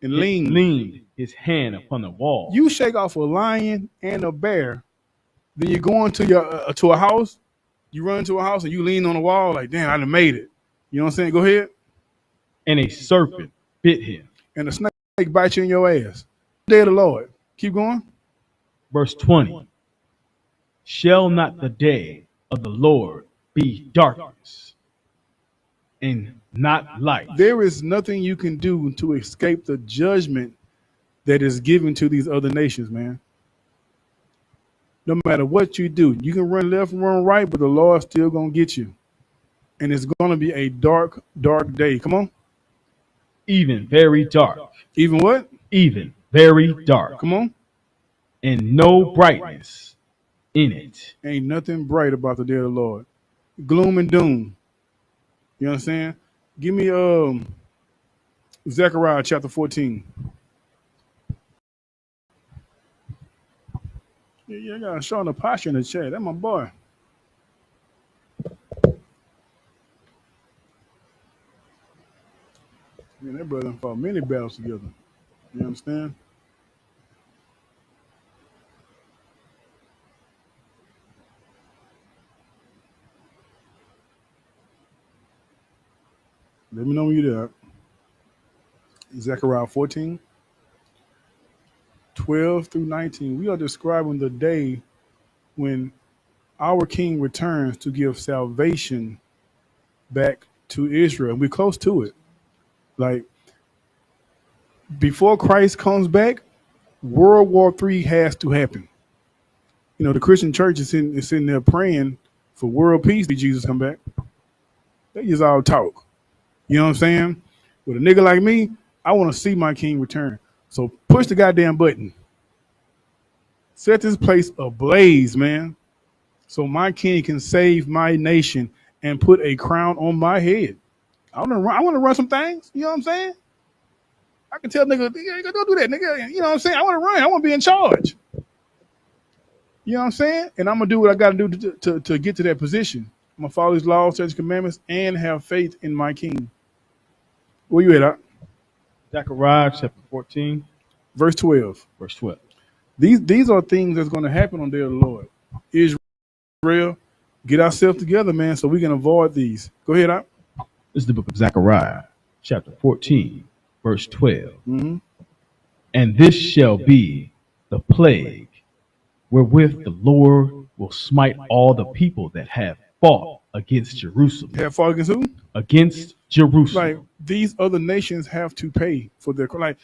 [SPEAKER 5] leaned his hand upon the wall.
[SPEAKER 4] You shake off a lion and a bear, then you go into your to a house. You run into a house and you lean on the wall like, damn, I done made it. You know what I'm saying? Go ahead.
[SPEAKER 5] And a serpent bit him.
[SPEAKER 4] And a snake bites you in your ass. Day of the Lord. Keep going.
[SPEAKER 5] Verse 20. Shall not the day of the Lord be darkness and not light?
[SPEAKER 4] There is nothing you can do to escape the judgment that is given to these other nations, man. No matter what you do, you can run left and run right, but the Lord's still going to get you. And it's going to be a dark, dark day. Come on.
[SPEAKER 5] Even very dark.
[SPEAKER 4] Even what?
[SPEAKER 5] Even very dark.
[SPEAKER 4] Come on.
[SPEAKER 5] And no brightness in it.
[SPEAKER 4] Ain't nothing bright about the day of the Lord. Gloom and doom. You know what I'm saying? Give me Zechariah chapter 14. Yeah, I got Sean Apostle in the chat. That's my boy. Man, that brother fought many battles together. You understand? Let me know when you're there. Zechariah 14, 12 through 19. We are describing the day when our King returns to give salvation back to Israel. We're close to it. Like, before Christ comes back, World War III has to happen. You know, the Christian church is sitting there praying for world peace till Jesus come back. They just all talk. You know what I'm saying? With a nigga like me, I want to see my king return. So push the goddamn button. Set this place ablaze, man. So my king can save my nation and put a crown on my head. I want to run some things. You know what I'm saying? I can tell nigga, don't do that, nigga. You know what I'm saying? I want to run. I want to be in charge. You know what I'm saying? And I'm going to do what I got to do to get to that position. I'm going to follow his laws, statutes, commandments, and have faith in my king. Where you at?
[SPEAKER 5] Zechariah chapter 14.
[SPEAKER 4] Verse 12.
[SPEAKER 5] Verse 12.
[SPEAKER 4] These are things that's going to happen on the day of the Lord. Israel, get ourselves together, man, so we can avoid these. Go ahead, Out.
[SPEAKER 5] This is the book of Zechariah, chapter 14, verse 12.
[SPEAKER 4] Mm-hmm.
[SPEAKER 5] And this shall be the plague wherewith the Lord will smite all the people that have fought against Jerusalem.
[SPEAKER 4] Have fought against who?
[SPEAKER 5] Against Jerusalem.
[SPEAKER 4] Like, these other nations have to pay for their, like,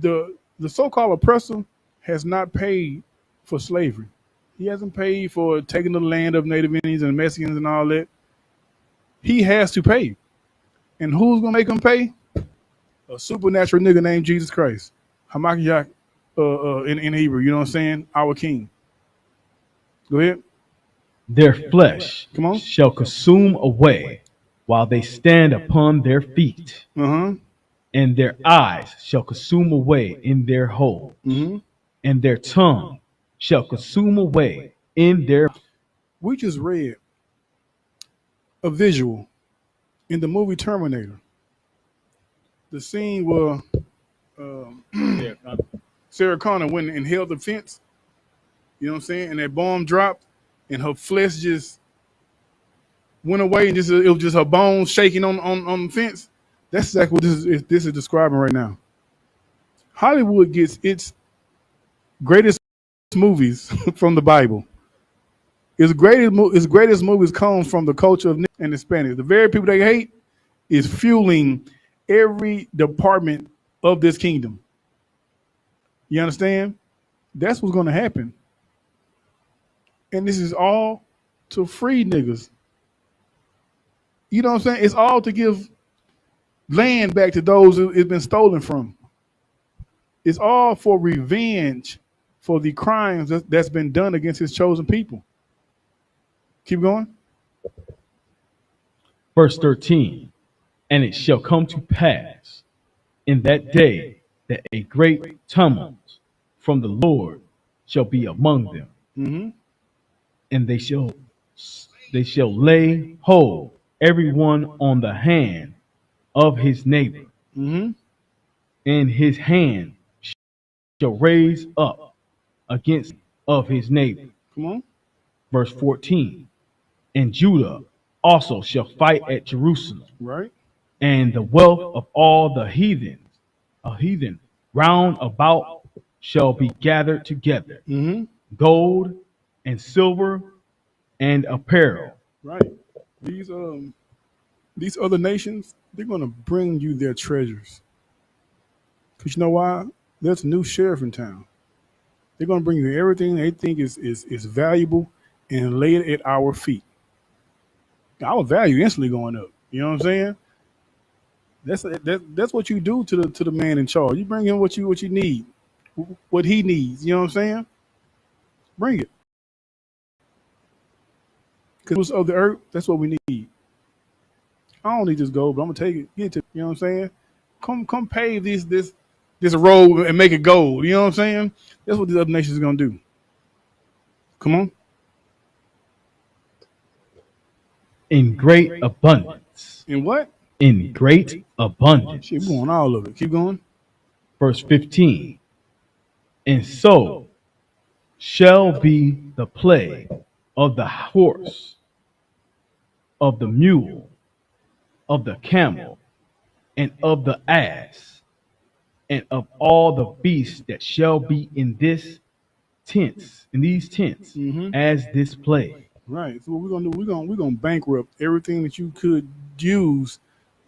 [SPEAKER 4] the so-called oppressor has not paid for slavery. He hasn't paid for taking the land of Native Indians and Mexicans and all that. He has to pay. And who's going to make him pay? A supernatural nigga named Jesus Christ. Hamakiyah in Hebrew, you know what I'm saying? Our king. Go ahead.
[SPEAKER 5] Their flesh
[SPEAKER 4] Come on.
[SPEAKER 5] shall consume away while they stand upon their feet,
[SPEAKER 4] Uh-huh.
[SPEAKER 5] and their eyes shall consume away in their hole,
[SPEAKER 4] Mm-hmm.
[SPEAKER 5] and their tongue shall consume away in their.
[SPEAKER 4] We just read a visual in the movie Terminator. The scene where Sarah Connor went and held the fence. You know what I'm saying? And that bomb dropped, and her flesh just went away, and it was just her bones shaking on the fence. That's exactly what this is describing right now. Hollywood gets its greatest movies from the Bible. His greatest movies come from the culture of and Hispanics. The very people they hate is fueling every department of this kingdom. You understand? That's what's going to happen. And this is all to free niggas. You know what I'm saying? It's all to give land back to those who it's been stolen from. It's all for revenge for the crimes that's been done against his chosen people. Keep going.
[SPEAKER 5] Verse 13. And it shall come to pass in that day that a great tumult from the Lord shall be among them,
[SPEAKER 4] Mm-hmm.
[SPEAKER 5] and they shall lay hold every one on the hand of his neighbor,
[SPEAKER 4] Mm-hmm.
[SPEAKER 5] and his hand shall raise up against of his neighbor.
[SPEAKER 4] Come on.
[SPEAKER 5] Verse 14. And Judah also shall fight at Jerusalem,
[SPEAKER 4] Right.
[SPEAKER 5] and the wealth of all the heathen round about shall be gathered together,
[SPEAKER 4] Mm-hmm.
[SPEAKER 5] gold and silver and apparel.
[SPEAKER 4] Right. These other nations, they're gonna bring you their treasures. Cause you know why? There's a new sheriff in town. They're gonna bring you everything they think is valuable and lay it at our feet. Our value instantly going up. You know what I'm saying? That's what you do to the man in charge. You bring him what you need, what he needs. You know what I'm saying? Bring it. Because of the earth, that's what we need. I don't need this gold, but I'm gonna take it. Get it to you know what I'm saying? Come pave this road and make it gold. You know what I'm saying? That's what these other nations are gonna do. Come on.
[SPEAKER 5] In great abundance.
[SPEAKER 4] And what?
[SPEAKER 5] In great abundance.
[SPEAKER 4] Shit, we want all of it. Keep going.
[SPEAKER 5] Verse 15. And so shall be the plague of the horse, of the mule, of the camel, and of the ass, and of all the beasts that shall be in these tents,
[SPEAKER 4] Mm-hmm.
[SPEAKER 5] as this plague.
[SPEAKER 4] Right. So what we're gonna do? We're gonna bankrupt everything that you could use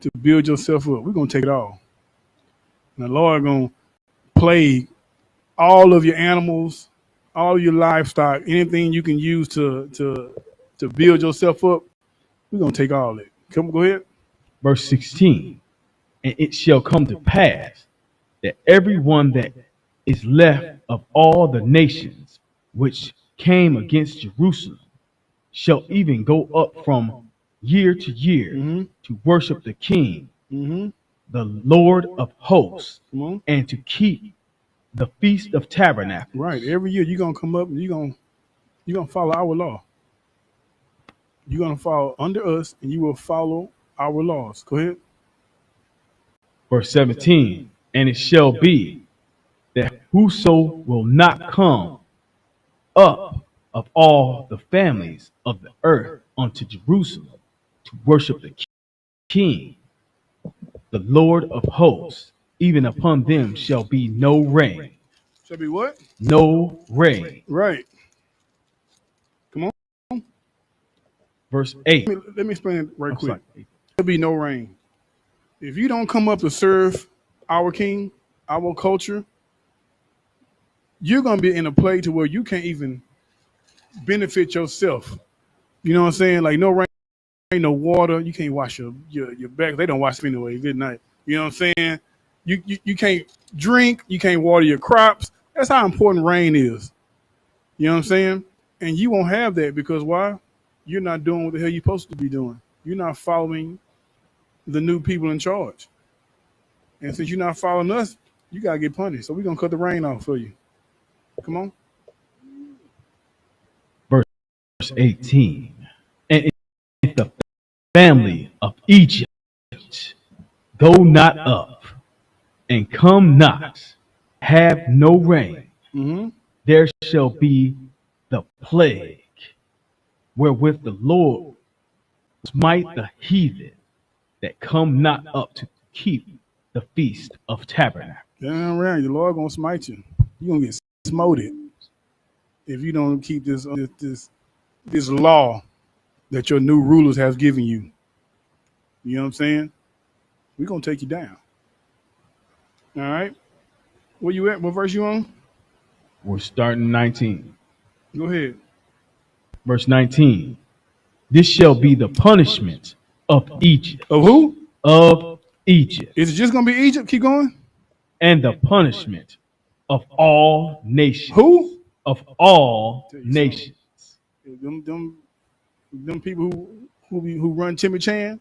[SPEAKER 4] to build yourself up. We're gonna take it all. And the Lord gonna plague all of your animals, all of your livestock, anything you can use to build yourself up. We're gonna take all that. Come, go ahead.
[SPEAKER 5] Verse 16. And it shall come to pass that everyone that is left of all the nations which came against Jerusalem shall even go up from year to year
[SPEAKER 4] Mm-hmm.
[SPEAKER 5] to worship the King,
[SPEAKER 4] Mm-hmm.
[SPEAKER 5] the Lord of hosts,
[SPEAKER 4] Come on.
[SPEAKER 5] and to keep the Feast of Tabernacles.
[SPEAKER 4] Right. Every year you're gonna come up and you're gonna follow our law. You're gonna follow under us and you will follow our laws. Go ahead.
[SPEAKER 5] Verse 17. And it shall be that whoso will not come up of all the families of the earth unto Jerusalem to worship the King, the Lord of hosts, even upon them shall be no rain.
[SPEAKER 4] Shall be what?
[SPEAKER 5] No rain.
[SPEAKER 4] Right. Come on.
[SPEAKER 5] Verse 8.
[SPEAKER 4] Let me explain it right
[SPEAKER 5] I'm
[SPEAKER 4] quick.
[SPEAKER 5] sorry.
[SPEAKER 4] There'll be no rain. If you don't come up to serve our king, our culture, you're gonna be in a place to where you can't even benefit yourself. You know what I'm saying? Like no rain, no water. You can't wash your back. They don't wash it anyway. Good night. You know what I'm saying? You can't drink. You can't water your crops. That's how important rain is. You know what I'm saying? And you won't have that because why? You're not doing what the hell you're supposed to be doing. You're not following the new people in charge. And since you're not following us, you gotta get punished. So we're gonna cut the rain off for you. Come on.
[SPEAKER 5] Verse 18. And if the family of Egypt go not up and come not, have no rain,
[SPEAKER 4] Mm-hmm.
[SPEAKER 5] there shall be the plague wherewith the Lord smite the heathen that come not up to keep the feast of tabernacles.
[SPEAKER 4] Damn right, the Lord gonna smite you. You're gonna get smoted if you don't keep this this law that your new rulers have given you. You know what I'm saying? We're going to take you down. All right. Where you at? What verse you on?
[SPEAKER 5] We're starting 19.
[SPEAKER 4] Go ahead.
[SPEAKER 5] Verse 19. This shall be the punishment of Egypt.
[SPEAKER 4] Of who?
[SPEAKER 5] Of Egypt.
[SPEAKER 4] Is it just going to be Egypt? Keep going.
[SPEAKER 5] And the punishment of all nations.
[SPEAKER 4] Who?
[SPEAKER 5] Of all nations.
[SPEAKER 4] Them people who run Timmy Chan,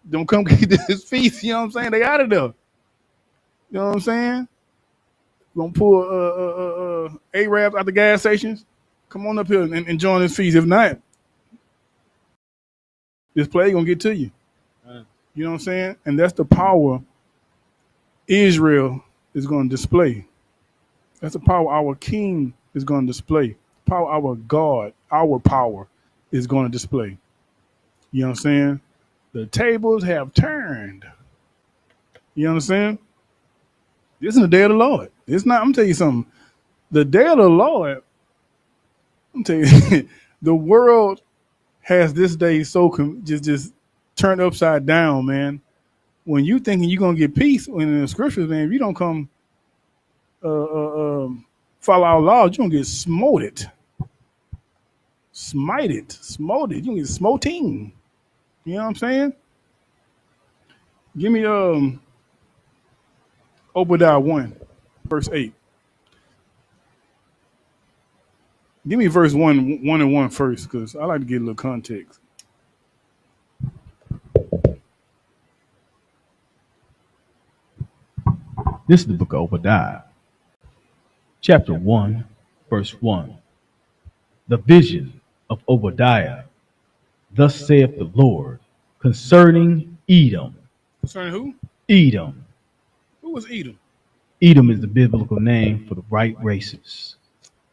[SPEAKER 4] don't come get this feast. You know what I'm saying? They out of there. You know what I'm saying? Gonna pull Arabs out the gas stations. Come on up here and join this feast. If not, this plague gonna get to you. You know what I'm saying? And that's the power Israel is gonna display. That's the power our King is gonna display. Power our God, our power is gonna display. You know what I'm saying? The tables have turned. You understand? This is the day of the Lord. It's not, I'm gonna tell you something. The day of the Lord, I'm telling you, the world has this day so just turned upside down, man. When you thinking you're gonna get peace, when in the scriptures, man, if you don't come follow our laws, you're gonna get smoted. Smoted. You're gonna get smoting. You know what I'm saying? Give me Obadiah 1, verse 8. Give me verse 1 and 1 first, because I like to get a little context.
[SPEAKER 5] This is the book of Obadiah, chapter 1, verse 1. The vision of Obadiah. Thus saith the Lord concerning Edom.
[SPEAKER 4] Concerning who?
[SPEAKER 5] Edom.
[SPEAKER 4] Who was Edom?
[SPEAKER 5] Edom is the biblical name for the white races.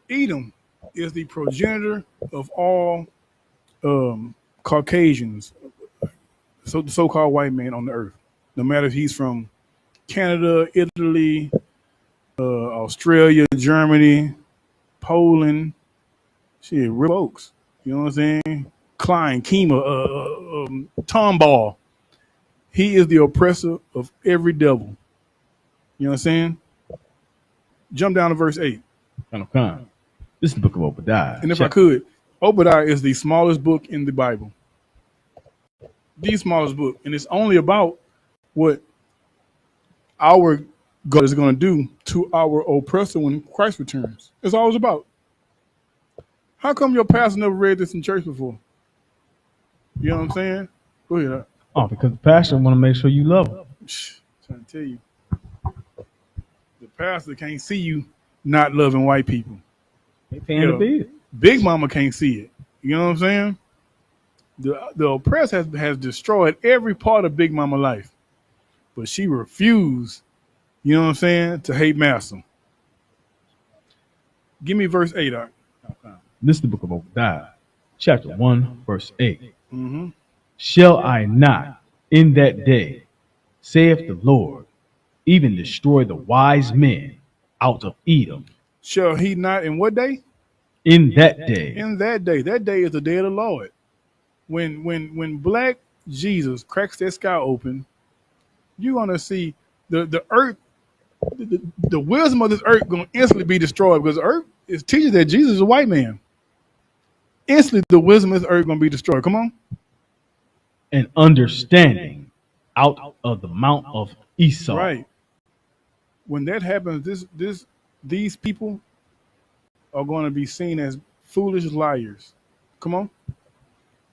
[SPEAKER 4] Edom is the progenitor of all Caucasians, so the so-called white man on the earth. No matter if he's from Canada, Italy, Australia, Germany, Poland, shit, real folks. You know what I'm saying? Klein, Kima, Tomball. He is the oppressor of every devil. You know what I'm saying? Jump down to verse 8.
[SPEAKER 5] This is the book of Obadiah.
[SPEAKER 4] And if I could, Obadiah is the smallest book in the Bible. The smallest book. And it's only about what our God is going to do to our oppressor when Christ returns. It's all it's about. How come your pastor never read this in church before? You know what I'm saying? Go ahead.
[SPEAKER 5] Oh, because the pastor want to make sure you love him.
[SPEAKER 4] Trying to tell you. The pastor can't see you not loving white people.
[SPEAKER 5] They paying the bill.
[SPEAKER 4] Big Mama can't see it. You know what I'm saying? The oppressed has destroyed every part of Big Mama life. But she refused, you know what I'm saying, to hate Master. Give me verse 8.
[SPEAKER 5] This is the book of Obadiah, chapter 1, verse 8.
[SPEAKER 4] Mm-hmm.
[SPEAKER 5] Shall I not in that day, saith the Lord, even destroy the wise men out of Edom?
[SPEAKER 4] Shall he not in what day?
[SPEAKER 5] In that day.
[SPEAKER 4] In that day. That day is the day of the Lord. When black Jesus cracks that sky open, you're gonna see the earth, the wisdom of this earth gonna instantly be destroyed, because the earth is teaching that Jesus is a white man. Instantly the wisdom of this earth gonna be destroyed. Come on.
[SPEAKER 5] And understanding out of the mount of Esau.
[SPEAKER 4] Right. When that happens, these people are going to be seen as foolish liars. Come on.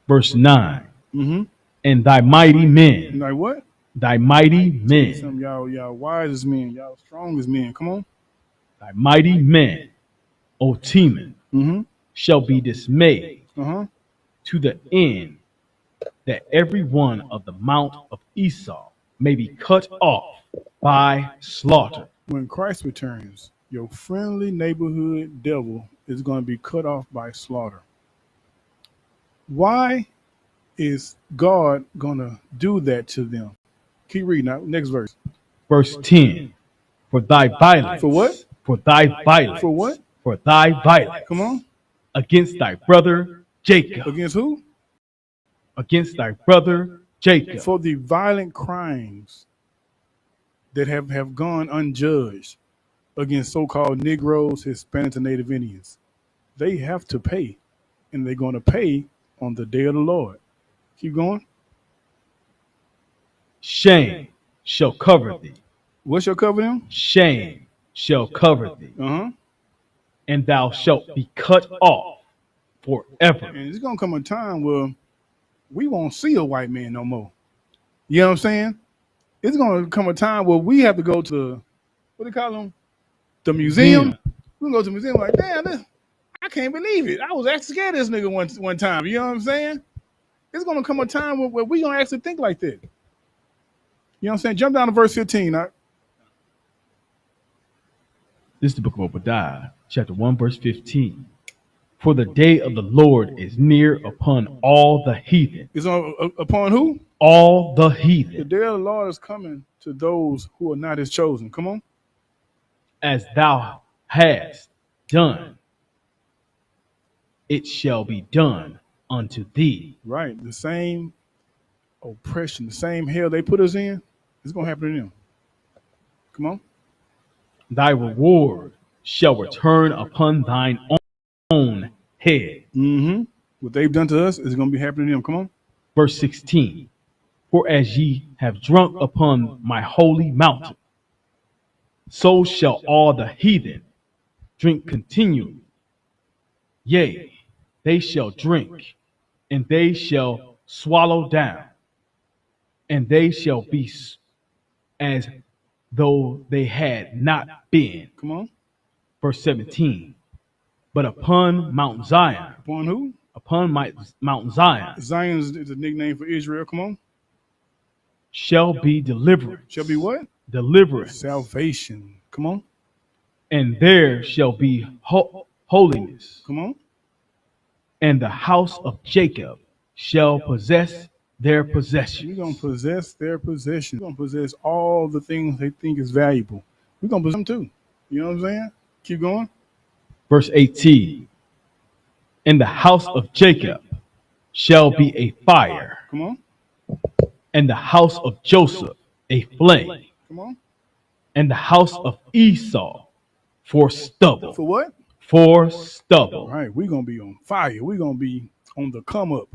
[SPEAKER 5] Verse 9.
[SPEAKER 4] Mm-hmm.
[SPEAKER 5] And thy mighty men.
[SPEAKER 4] Like what?
[SPEAKER 5] Thy mighty men.
[SPEAKER 4] Some y'all wisest men, y'all strongest men. Come on.
[SPEAKER 5] Thy mighty men, O Teman,
[SPEAKER 4] mm-hmm.
[SPEAKER 5] shall be dismayed
[SPEAKER 4] to
[SPEAKER 5] the end that every one of the mount of Esau may be cut off by slaughter.
[SPEAKER 4] When Christ returns, your friendly neighborhood devil is going to be cut off by slaughter. Why is God going to do that to them? Keep reading now. Next verse.
[SPEAKER 5] Verse 10. For thy violence.
[SPEAKER 4] For what?
[SPEAKER 5] For thy violence.
[SPEAKER 4] For what?
[SPEAKER 5] For thy violence.
[SPEAKER 4] Come on.
[SPEAKER 5] Against thy brother Jacob.
[SPEAKER 4] Against who?
[SPEAKER 5] Against thy brother Jacob.
[SPEAKER 4] For the violent crimes that have gone unjudged against so-called Negroes, Hispanics, and Native Indians. They have to pay, and they're going to pay on the day of the Lord. Keep going.
[SPEAKER 5] Shame shall cover thee.
[SPEAKER 4] What shall cover them?
[SPEAKER 5] Shame shall cover thee. And thou shalt be cut off forever.
[SPEAKER 4] And it's going to come a time where we won't see a white man no more. You know what I'm saying? It's going to come a time where we have to go to, what do they call them? The museum. We're going to go to the museum like, damn, I can't believe it. I was actually scared of this nigga one time. You know what I'm saying? It's going to come a time where we going to actually think like that. You know what I'm saying? Jump down to verse 15.
[SPEAKER 5] This is the book of Obadiah, chapter 1, verse 15. For the day of the Lord is near upon all the heathen.
[SPEAKER 4] It's upon who?
[SPEAKER 5] All the heathen.
[SPEAKER 4] The day of the Lord is coming to those who are not his chosen. Come on.
[SPEAKER 5] As thou hast done, it shall be done unto thee.
[SPEAKER 4] Right. The same oppression, the same hell they put us in, it's going to happen to them. Come on.
[SPEAKER 5] Thy reward shall return upon thine own head.
[SPEAKER 4] What they've done to us is going to be happening to them. Come on.
[SPEAKER 5] Verse 16. For as ye have drunk upon my holy mountain, so shall all the heathen drink continually. Yea, they shall drink, and they shall swallow down, and they shall be as though they had not been.
[SPEAKER 4] Come on.
[SPEAKER 5] Verse 17. But upon Mount Zion.
[SPEAKER 4] Upon who?
[SPEAKER 5] Upon Mount Zion.
[SPEAKER 4] Zion is a nickname for Israel. Come on.
[SPEAKER 5] Shall be deliverance.
[SPEAKER 4] Shall be what?
[SPEAKER 5] Deliverance.
[SPEAKER 4] Salvation. Come on.
[SPEAKER 5] And there shall be holiness.
[SPEAKER 4] Come on.
[SPEAKER 5] And the house of Jacob shall possess their possession.
[SPEAKER 4] We're going to possess their possession. We're going to possess all the things they think is valuable. We're going to possess them too. You know what I'm saying? Keep going.
[SPEAKER 5] Verse 18. And the house of Jacob shall be a fire.
[SPEAKER 4] Come on.
[SPEAKER 5] And the house of Joseph a flame.
[SPEAKER 4] Come on.
[SPEAKER 5] And the house of Esau for stubble.
[SPEAKER 4] For what?
[SPEAKER 5] For stubble.
[SPEAKER 4] All right. We're going to be on fire. We're going to be on the come up.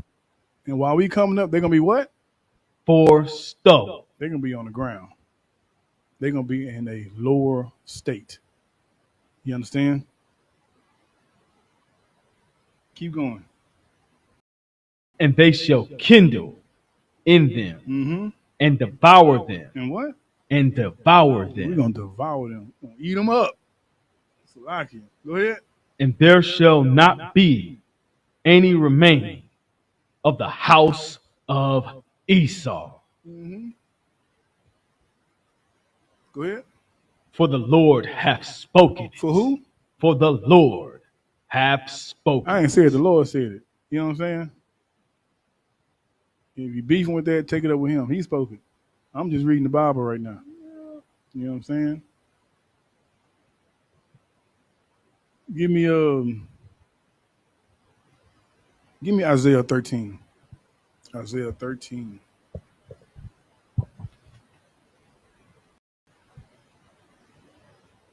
[SPEAKER 4] And while we coming up, they're going to be what?
[SPEAKER 5] For stubble.
[SPEAKER 4] They're going to be on the ground. They're going to be in a lower state. You understand? Keep going.
[SPEAKER 5] And they shall kindle in them and devour them.
[SPEAKER 4] And what?
[SPEAKER 5] And devour them.
[SPEAKER 4] We're going to devour them. We're going to eat them up. That's what I can. Go ahead.
[SPEAKER 5] And there shall not be any remaining of the house of Esau.
[SPEAKER 4] Go ahead.
[SPEAKER 5] For the Lord hath spoken.
[SPEAKER 4] For who?
[SPEAKER 5] For the Lord hath spoken.
[SPEAKER 4] I ain't said it. The Lord said it. You know what I'm saying? If you're beefing with that, take it up with him. He spoke it. I'm just reading the Bible right now. You know what I'm saying? Give me Isaiah 13. Isaiah 13.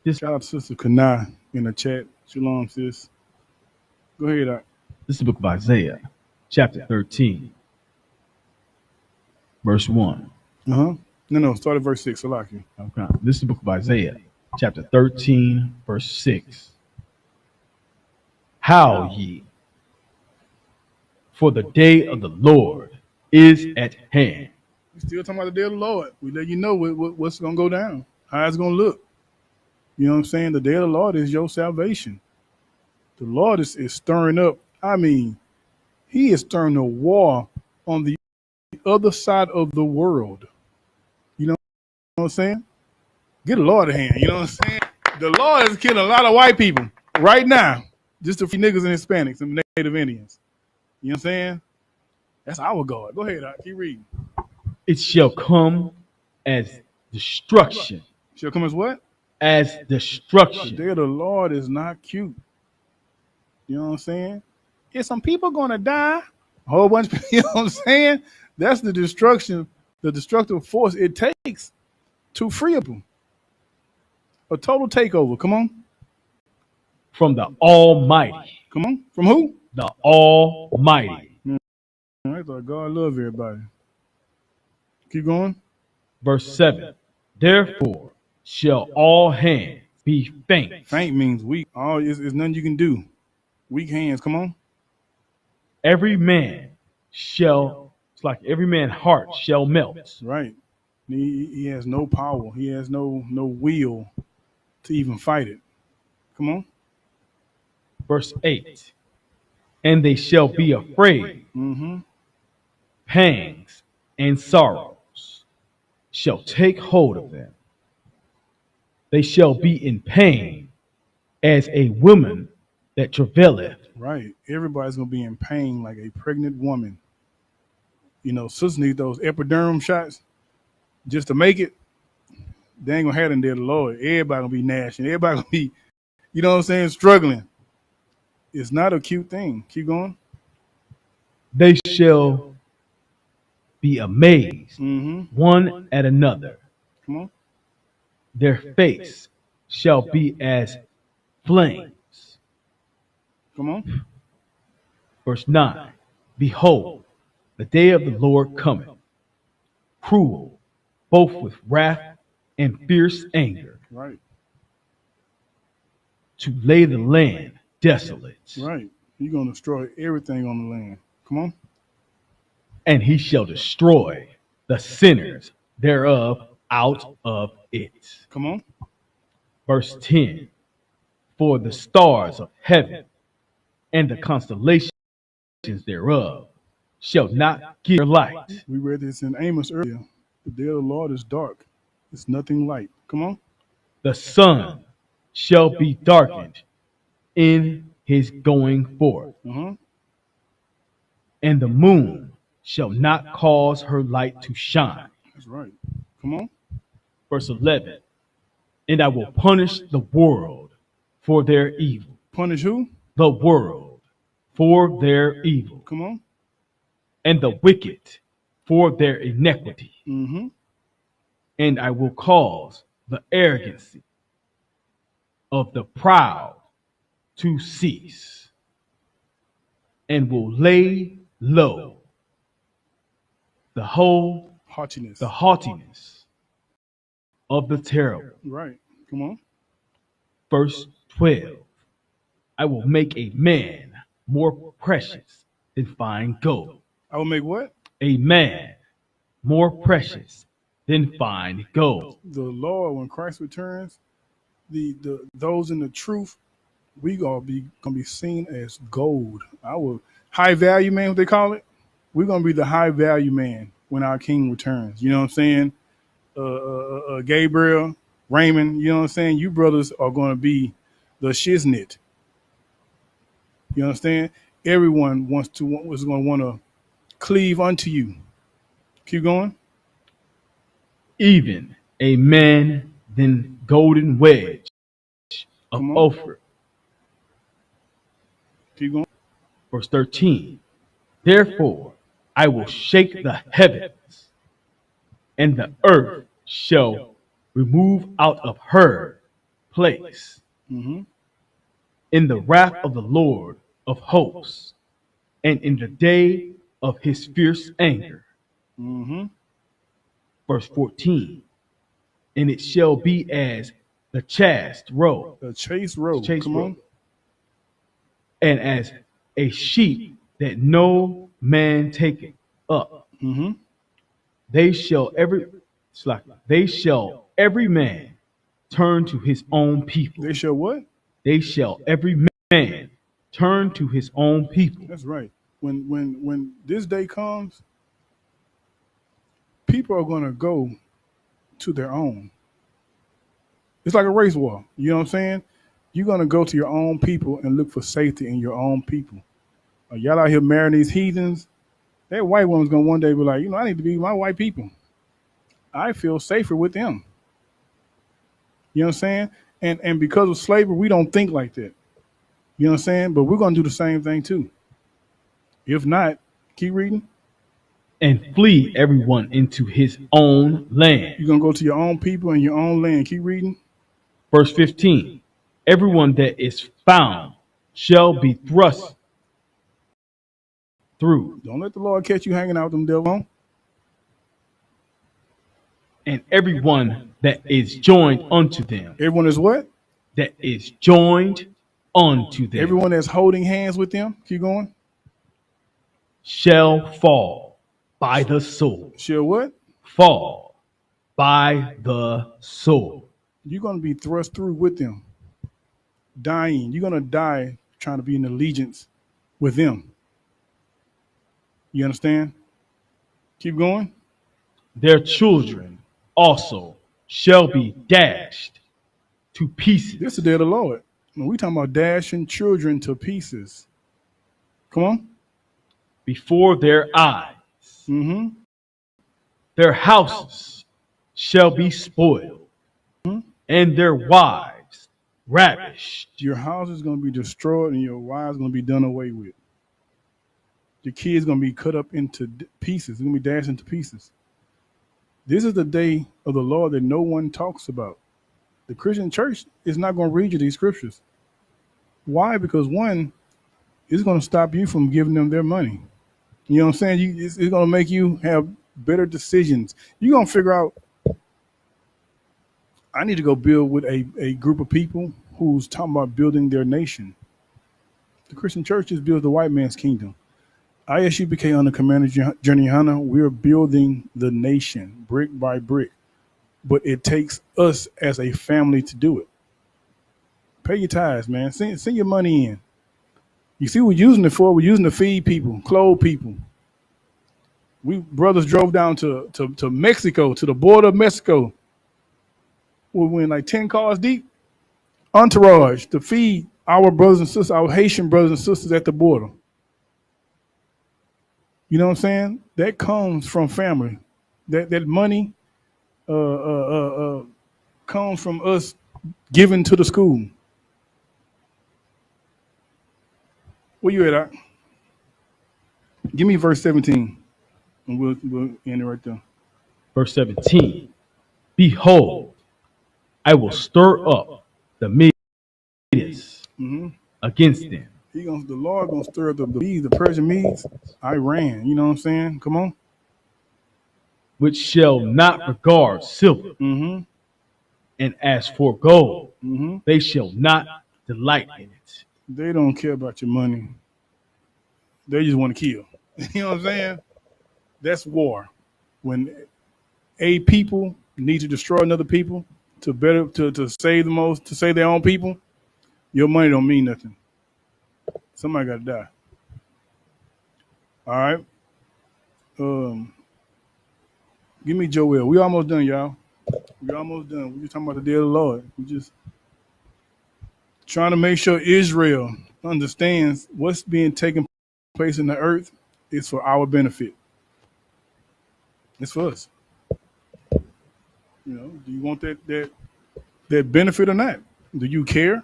[SPEAKER 4] Shout out to Sister Kanai in the chat. Shalom, sis. Go ahead.
[SPEAKER 5] This is the book of Isaiah, chapter 13, verse 1.
[SPEAKER 4] No, start at verse 6. I like you.
[SPEAKER 5] Okay. This is the book of Isaiah, chapter 13, verse 6. Howl ye, for the day of the Lord is at hand.
[SPEAKER 4] We still talking about the day of the Lord. We let you know what's going to go down, how it's going to look. You know what I'm saying? The day of the Lord is your salvation. The Lord is stirring up. I mean, he is stirring a war on the other side of the world. You know what I'm saying? Get the Lord a hand. You know what I'm saying? The Lord is killing a lot of white people right now. Just a few niggas and Hispanics and Native Indians. You know what I'm saying? That's our God. Go ahead. Keep reading.
[SPEAKER 5] It shall come as destruction.
[SPEAKER 4] Shall come as what?
[SPEAKER 5] As destruction.
[SPEAKER 4] The day of the Lord is not cute. You know what I'm saying?
[SPEAKER 6] Is some people gonna die? A whole bunch of you know what I'm saying? That's the destruction, the destructive force it takes to free them. A total takeover. Come on.
[SPEAKER 5] from the Almighty.
[SPEAKER 6] Come on. From who?
[SPEAKER 5] The Almighty.
[SPEAKER 6] I thought God loved everybody. Keep going.
[SPEAKER 5] Verse 7. Therefore shall all hands be faint.
[SPEAKER 6] Faint means weak. Oh, it's nothing you can do. Weak hands. Come on.
[SPEAKER 5] Every man shall, it's like every man's heart shall melt.
[SPEAKER 6] Right. He has no power. He has no will to even fight it. Come on.
[SPEAKER 5] Verse 8. And they shall be afraid.
[SPEAKER 6] Mm-hmm.
[SPEAKER 5] Pangs and sorrows shall take hold of them. They shall be in pain as a woman that travaileth.
[SPEAKER 6] Right. Everybody's gonna be in pain like a pregnant woman. You know, sisters need those epidermal shots just to make it. They ain't gonna have them there, the Lord. Everybody gonna be gnashing. Everybody gonna be, you know what I'm saying, struggling. It's not a cute thing. Keep going.
[SPEAKER 5] They shall be amazed
[SPEAKER 6] Mm-hmm.
[SPEAKER 5] one at another.
[SPEAKER 6] Come on.
[SPEAKER 5] Their face shall be as flames.
[SPEAKER 6] Come on.
[SPEAKER 5] Verse 9. Behold, the day of the Lord cometh, cruel, both with wrath and fierce anger,
[SPEAKER 6] Right.
[SPEAKER 5] to lay the land desolate.
[SPEAKER 6] Right. You're gonna destroy everything on the land. Come on.
[SPEAKER 5] And he shall destroy the sinners thereof out of it.
[SPEAKER 6] Come on.
[SPEAKER 5] Verse 10. For the stars of heaven and the constellations thereof shall not give their light.
[SPEAKER 6] We read this in Amos earlier. The day of the Lord is dark. It's nothing light. Come on.
[SPEAKER 5] The sun shall be darkened in his going forth,
[SPEAKER 6] Uh-huh.
[SPEAKER 5] and the moon shall not cause her light to shine.
[SPEAKER 6] That's right. Come on.
[SPEAKER 5] Verse 11. And I will punish the world for their evil.
[SPEAKER 6] Punish who?
[SPEAKER 5] The world for their evil,
[SPEAKER 6] Come on.
[SPEAKER 5] and the wicked for their iniquity.
[SPEAKER 6] Mm-hmm.
[SPEAKER 5] And I will cause the arrogancy of the proud to cease, and will lay low the haughtiness of the terrible.
[SPEAKER 6] Right. Come on.
[SPEAKER 5] Verse 12. I will make a man more precious than fine gold.
[SPEAKER 6] I will make what?
[SPEAKER 5] A man more precious than fine gold.
[SPEAKER 6] The Lord, when Christ returns, the those in the truth, we gonna be seen as gold. Our high value man, what they call it. We're gonna be the high value man when our King returns. You know what I'm saying? Gabriel, Raymond, you know what I'm saying? You brothers are gonna be the shiznit. You understand? Everyone is gonna want to cleave unto you. Keep going.
[SPEAKER 5] Even a man than golden wedge of
[SPEAKER 6] Come on.
[SPEAKER 5] Ophir.
[SPEAKER 6] Keep going.
[SPEAKER 5] Verse 13. Therefore I will shake the heavens, and the earth shall remove out of her place
[SPEAKER 6] Mm-hmm.
[SPEAKER 5] in the wrath of the Lord of hosts, and in the day of his fierce anger.
[SPEAKER 6] Mm-hmm.
[SPEAKER 5] Verse 14. And it shall be as the chaste roe,
[SPEAKER 6] The chase road.
[SPEAKER 5] Chase
[SPEAKER 6] Come
[SPEAKER 5] road.
[SPEAKER 6] on.
[SPEAKER 5] and as a sheep that no man taketh up.
[SPEAKER 6] Mm-hmm.
[SPEAKER 5] They shall every man turn to his own people.
[SPEAKER 6] They shall what?
[SPEAKER 5] They shall every man turn to his own people.
[SPEAKER 6] That's right. When this day comes, people are gonna go to their own. It's like a race war. You know what I'm saying? You're gonna go to your own people and look for safety in your own people. Y'all out here marrying these heathens. That white woman's gonna one day be like, I need to be with my white people. I feel safer with them. You know what I'm saying? And because of slavery, we don't think like that. You know what I'm saying? But we're gonna do the same thing too. If not, keep reading.
[SPEAKER 5] and flee everyone into his own land.
[SPEAKER 6] You're going to go to your own people and your own land. Keep reading.
[SPEAKER 5] Verse 15. Everyone that is found shall be thrust through,
[SPEAKER 6] Don't let the Lord catch you hanging out with them devil.
[SPEAKER 5] and everyone that is joined unto them,
[SPEAKER 6] Everyone is what?
[SPEAKER 5] that is joined unto them,
[SPEAKER 6] Everyone that's holding hands with them. Keep going.
[SPEAKER 5] shall fall by the sword.
[SPEAKER 6] Shall what?
[SPEAKER 5] Fall by the sword.
[SPEAKER 6] You're going to be thrust through with them. Dying. You're going to die trying to be in allegiance with them. You understand? Keep going.
[SPEAKER 5] Their children also shall be dashed to pieces.
[SPEAKER 6] This is the day of the Lord. When we talking about dashing children to pieces. Come on.
[SPEAKER 5] Before their eyes.
[SPEAKER 6] Mm-hmm.
[SPEAKER 5] Their houses shall be spoiled, and their wives ravished.
[SPEAKER 6] Your house is going to be destroyed and your wives going to be done away with. Your kids going to be cut up into pieces. They're going to be dashed into pieces. This is the day of the Lord that no one talks about. The Christian church is not going to read you these scriptures. Why? Because one, it's going to stop you from giving them their money. You know what I'm saying? It's going to make you have better decisions. You're going to figure out, I need to go build with a group of people who's talking about building their nation. The Christian church is built the white man's kingdom. I.S.U.P.K on the Commander Journey YAHANNA, we're building the nation brick by brick. But it takes us as a family to do it. Pay your tithes, man. Send your money in. You see what we're using it for? We're using to feed people, clothe people. We brothers drove down to Mexico, to the border of Mexico. We went like 10 cars deep. Entourage to feed our brothers and sisters, our Haitian brothers and sisters at the border. You know what I'm saying? That comes from family. That money comes from us giving to the school. Where you at, Doc? Give me verse 17, and we'll end it right there.
[SPEAKER 5] Verse 17. Behold, I will stir up the Medes against them,
[SPEAKER 6] The Lord gonna stir up the Medes, the Persian Medes, Iran. You know what I'm saying? Come on.
[SPEAKER 5] which shall not regard silver.
[SPEAKER 6] Mm-hmm.
[SPEAKER 5] And as for gold,
[SPEAKER 6] Mm-hmm.
[SPEAKER 5] they shall not delight in it.
[SPEAKER 6] They don't care about your money. They just want to kill. You know what I'm saying? That's war. When a people need to destroy another people to save the most, to save their own people, your money don't mean nothing. Somebody got to die. All right. Give me Joel. We almost done, y'all. We almost done. We just talking about the day of the Lord. We just trying to make sure Israel understands what's being taken place in the earth is for our benefit. It's for us. You know, do you want that benefit or not? Do you care?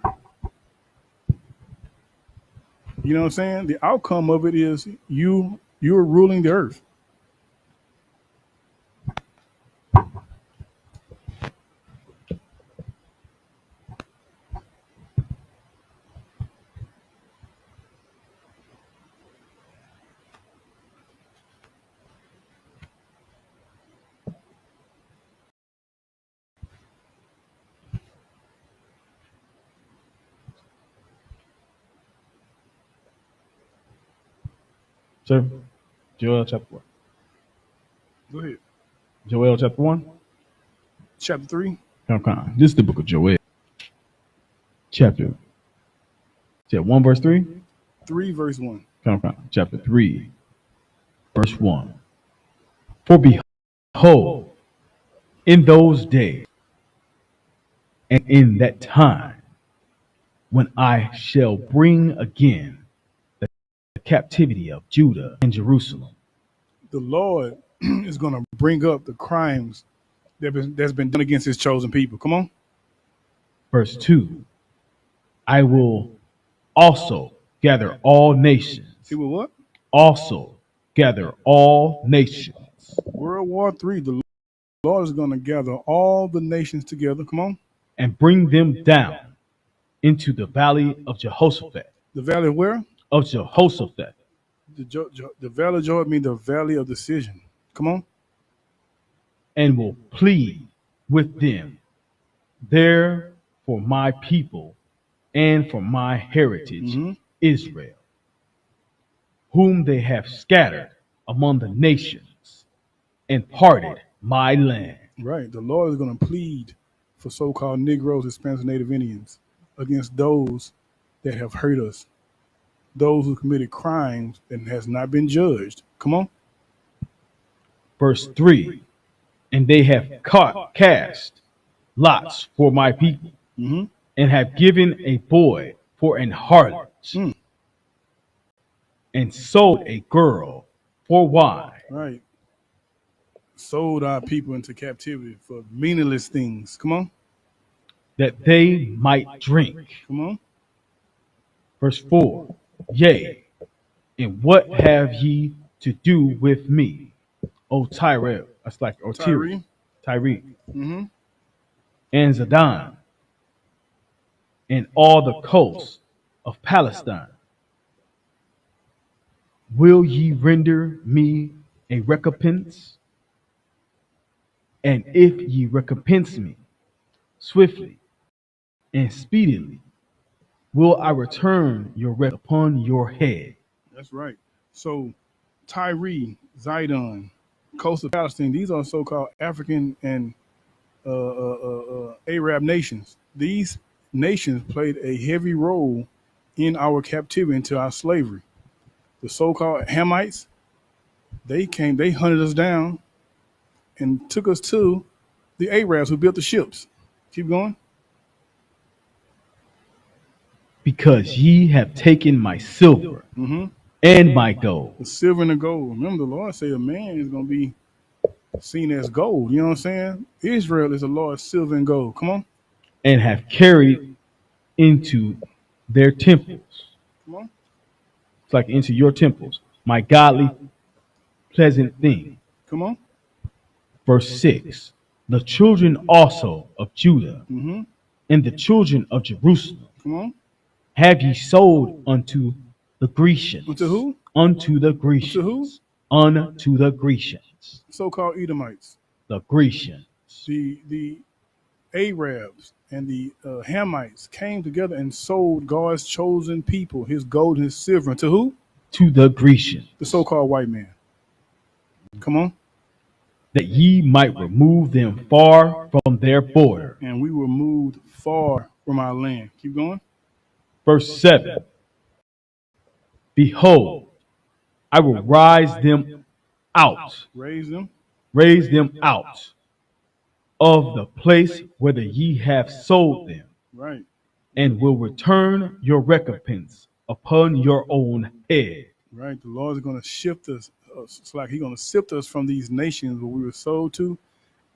[SPEAKER 6] You know what I'm saying? The outcome of it is you're ruling the earth.
[SPEAKER 5] Sir, Joel chapter 1.
[SPEAKER 6] Go ahead.
[SPEAKER 5] Joel chapter 1.
[SPEAKER 6] Chapter 3.
[SPEAKER 5] Come on. This is the book of Joel. Chapter 1 verse 3.
[SPEAKER 6] 3 verse 1.
[SPEAKER 5] Come on. Chapter 3 verse 1. For behold, in those days and in that time, when I shall bring again the captivity of Judah and Jerusalem,
[SPEAKER 6] The Lord is going to bring up the crimes that's been done against his chosen people. Come on.
[SPEAKER 5] verse 2, I will also gather all nations.
[SPEAKER 6] See what?
[SPEAKER 5] also gather all nations
[SPEAKER 6] World War III, the Lord is going to gather all the nations together. Come on.
[SPEAKER 5] and bring them down into the valley of Jehoshaphat.
[SPEAKER 6] The valley of where?
[SPEAKER 5] Of Jehoshaphat.
[SPEAKER 6] The valley of Jordan means the valley of decision. Come on.
[SPEAKER 5] And will plead with them there for my people and for my heritage, Israel, whom they have scattered among the nations and parted my land.
[SPEAKER 6] Right. The Lord is going to plead for so-called Negroes, Hispanics, and Native Indians against those that have hurt us, those who committed crimes and has not been judged. Come on.
[SPEAKER 5] Verse 3, and they have cast lots for my people, and have given a boy for an harlot, and sold a girl for wine.
[SPEAKER 6] Right. Sold our people into captivity for meaningless things. Come on.
[SPEAKER 5] That they might drink.
[SPEAKER 6] Come on.
[SPEAKER 5] Verse 4, yea, and what have ye to do with me, O Tyrell? That's like, or Tyre. And Zidon, and all the coasts of Palestine. Will ye render me a recompense? And if ye recompense me swiftly and speedily, will I return your wreck upon your head.
[SPEAKER 6] That's right. So Tyre, Zidon, coast of Palestine, these are so-called African and Arab nations. These nations played a heavy role in our captivity, into our slavery. The so-called Hamites, they hunted us down and took us to the Arabs who built the ships. Keep going.
[SPEAKER 5] Because ye have taken my silver and my gold.
[SPEAKER 6] The silver and the gold. Remember, the Lord said a man is going to be seen as gold. You know what I'm saying? Israel is the Lord's silver and gold. Come on.
[SPEAKER 5] And have carried into their temples.
[SPEAKER 6] Come on.
[SPEAKER 5] It's like into your temples. My godly, pleasant thing.
[SPEAKER 6] Come on.
[SPEAKER 5] Verse 6. The children also of Judah and the children of Jerusalem.
[SPEAKER 6] Come on.
[SPEAKER 5] Have ye sold unto the Grecians?
[SPEAKER 6] Unto who?
[SPEAKER 5] Unto the Grecians.
[SPEAKER 6] Unto who?
[SPEAKER 5] Unto the Grecians.
[SPEAKER 6] So-called Edomites.
[SPEAKER 5] The Grecians.
[SPEAKER 6] The Arabs and the Hamites came together and sold God's chosen people, his gold and his silver. To who?
[SPEAKER 5] To the Grecians.
[SPEAKER 6] The so-called white man. Come on.
[SPEAKER 5] That ye might remove them far from their border.
[SPEAKER 6] And we were moved far from our land. Keep going.
[SPEAKER 5] Verse 7. Behold, I will raise them out of the place whither ye have sold them.
[SPEAKER 6] Right.
[SPEAKER 5] And will return your recompense upon your own head.
[SPEAKER 6] Right. The Lord is going to shift us. It's like he's going to sift us from these nations where we were sold to,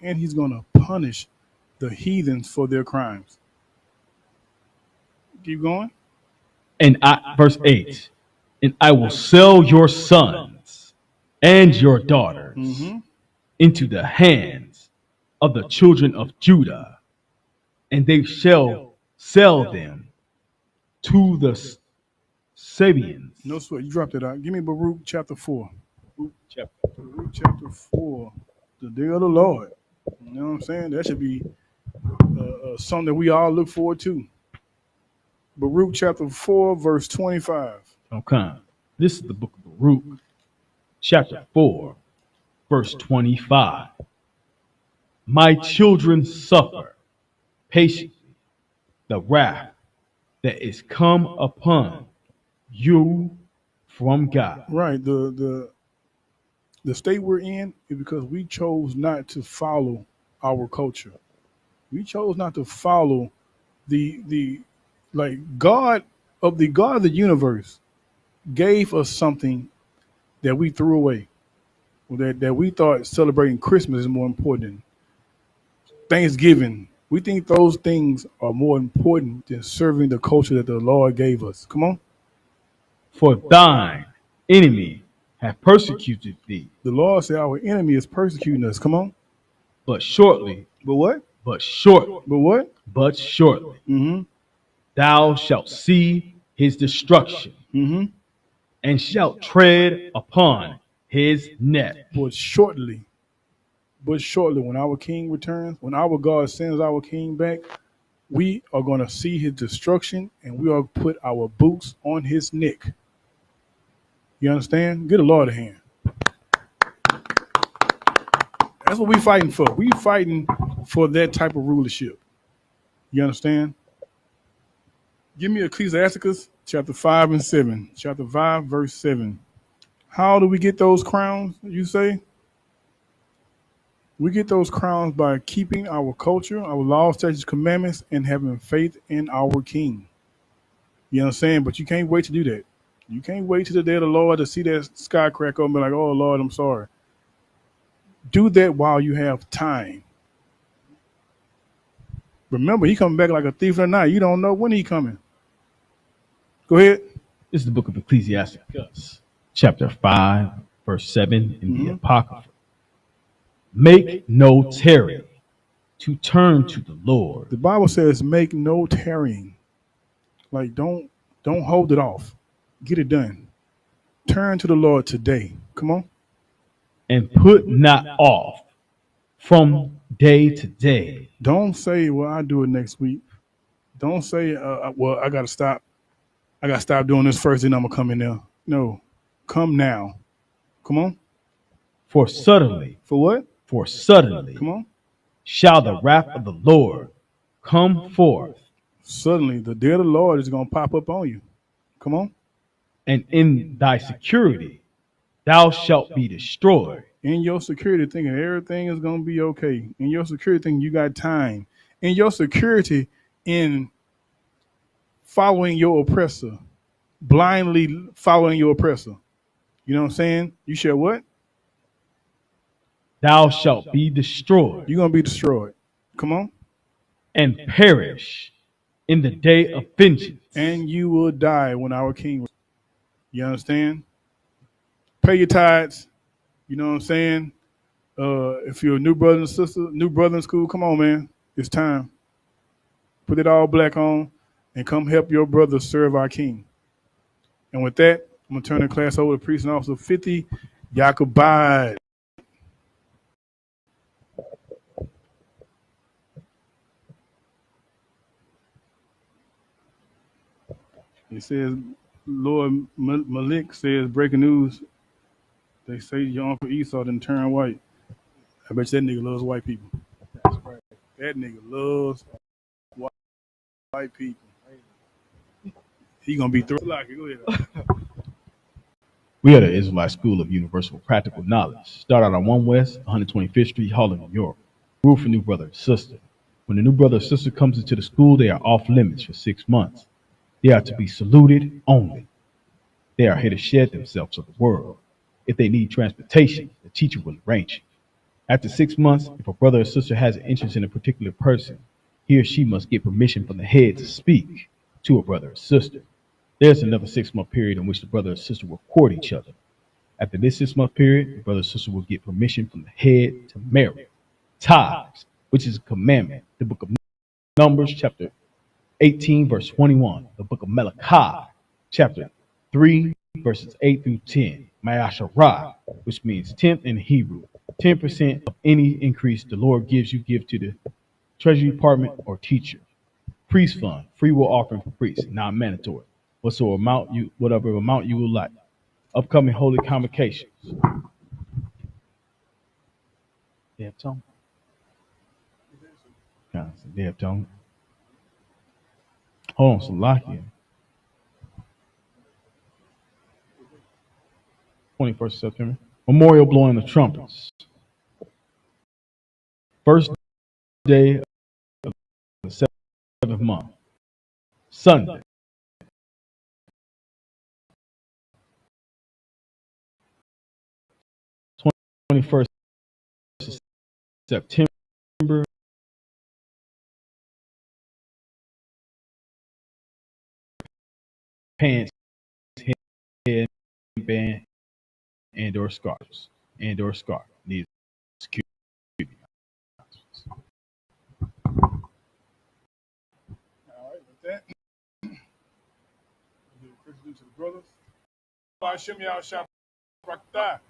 [SPEAKER 6] and he's going to punish the heathens for their crimes. Keep going.
[SPEAKER 5] And verse 8, and I will sell your sons and your daughters into the hands of the children of Judah, and they shall sell them to the Sabians.
[SPEAKER 6] No sweat. You dropped it out. Give me Baruch chapter 4. Baruch chapter 4. The day of the Lord. You know what I'm saying? That should be something that we all look forward to. Baruch chapter 4, verse 25.
[SPEAKER 5] Okay. This is the book of Baruch, chapter 4, verse 25. My children suffer patiently the wrath that is come upon you from God.
[SPEAKER 6] Right. The state we're in is because we chose not to follow our culture. We chose not to follow the God of the universe gave us something that we threw away, that we thought celebrating Christmas is more important than Thanksgiving. We think those things are more important than serving the culture that the Lord gave us. Come on.
[SPEAKER 5] For thine enemy have persecuted thee,
[SPEAKER 6] The Lord said our enemy is persecuting us. Come on.
[SPEAKER 5] but shortly,
[SPEAKER 6] But what?
[SPEAKER 5] but shortly,
[SPEAKER 6] But what?
[SPEAKER 5] but shortly,
[SPEAKER 6] Mm-hmm.
[SPEAKER 5] thou shalt see his destruction,
[SPEAKER 6] Mm-hmm.
[SPEAKER 5] and shalt tread upon his neck.
[SPEAKER 6] But shortly, when our King returns, when our God sends our King back, we are going to see his destruction, and we are put our boots on his neck. You understand? Get a Lord a hand. That's what we fighting for. We fighting for that type of rulership. You understand? Give me Ecclesiasticus chapter 5 and 7. Chapter 5, verse 7. How do we get those crowns, you say? We get those crowns by keeping our culture, our laws, statutes, commandments, and having faith in our King. You know what I'm saying? But you can't wait to do that. You can't wait till the day of the Lord to see that sky crack open and be like, oh, Lord, I'm sorry. Do that while you have time. Remember, he coming back like a thief in the night. You don't know when he coming. Go ahead.
[SPEAKER 5] This is the book of Ecclesiasticus, chapter 5, verse 7 in the Apocrypha. Make no tarry to turn to the Lord.
[SPEAKER 6] The Bible says, make no tarrying. Like, don't hold it off. Get it done. Turn to the Lord today. Come on.
[SPEAKER 5] And put not off from day to day.
[SPEAKER 6] Don't say, well, I'll do it next week. Don't say, well, I got to stop. I got to stop doing this first, then I'm going to come in there. No. Come now. Come on.
[SPEAKER 5] For suddenly,
[SPEAKER 6] For what?
[SPEAKER 5] for suddenly
[SPEAKER 6] Come on.
[SPEAKER 5] shall the wrath of the Lord come forth,
[SPEAKER 6] Suddenly, the day of the Lord is going to pop up on you. Come on.
[SPEAKER 5] and in thy security thou shalt be destroyed.
[SPEAKER 6] In your security, thinking everything is going to be okay. In your security, thinking you got time. In your security, in following your oppressor, blindly following your oppressor. You know what I'm saying? You shall what?
[SPEAKER 5] Thou shalt be destroyed
[SPEAKER 6] You're going to be destroyed. Come on.
[SPEAKER 5] and perish in the day of vengeance.
[SPEAKER 6] And you will die when our King. You understand? Pay your tithes. You know what I'm saying? If you're a new brother and sister, new brother in school, come on, man. It's time. Put it all black on and come help your brother serve our King. And with that, I'm going to turn the class over to Priest and Officer 50, Yakubad. He says, Lord Malik says, breaking news. They say your Uncle Esau didn't turn white. I bet you that nigga loves white people. That's right. That nigga loves white people. He gonna be thrown. Go ahead.
[SPEAKER 5] We are the Israelite School of Universal Practical Knowledge. Start out on 1 West, 125th Street, Harlem, New York. Rule for new brother and sister. When the new brother or sister comes into the school, they are off limits for 6 months. They are to be saluted only. They are here to shed themselves of the world. If they need transportation, the teacher will arrange it. After 6 months, if a brother or sister has an interest in a particular person, he or she must get permission from the head to speak to a brother or sister. There's another 6-month period in which the brother or sister will court each other. After this 6-month period, the brother or sister will get permission from the head to marry. Tithes, which is a commandment. The book of Numbers, chapter 18, verse 21. The book of Malachi, chapter 3, verses 8 through 10. Ma'asharah, which means 10th in Hebrew. 10% of any increase the Lord gives you give to the Treasury Department or teacher. Priest fund, free will offering for priests, not mandatory. Whatever amount you would like. Upcoming holy convocations. They have tone. They have tone. Hold on, Salakia. 21st of September. Memorial blowing the trumpets. First day of the 7th month. Sunday. 21st of September. Pants, headband, and or scarves needs security.
[SPEAKER 6] All right, with that, we'll give a quick to the brothers. I shim y'all shop right there.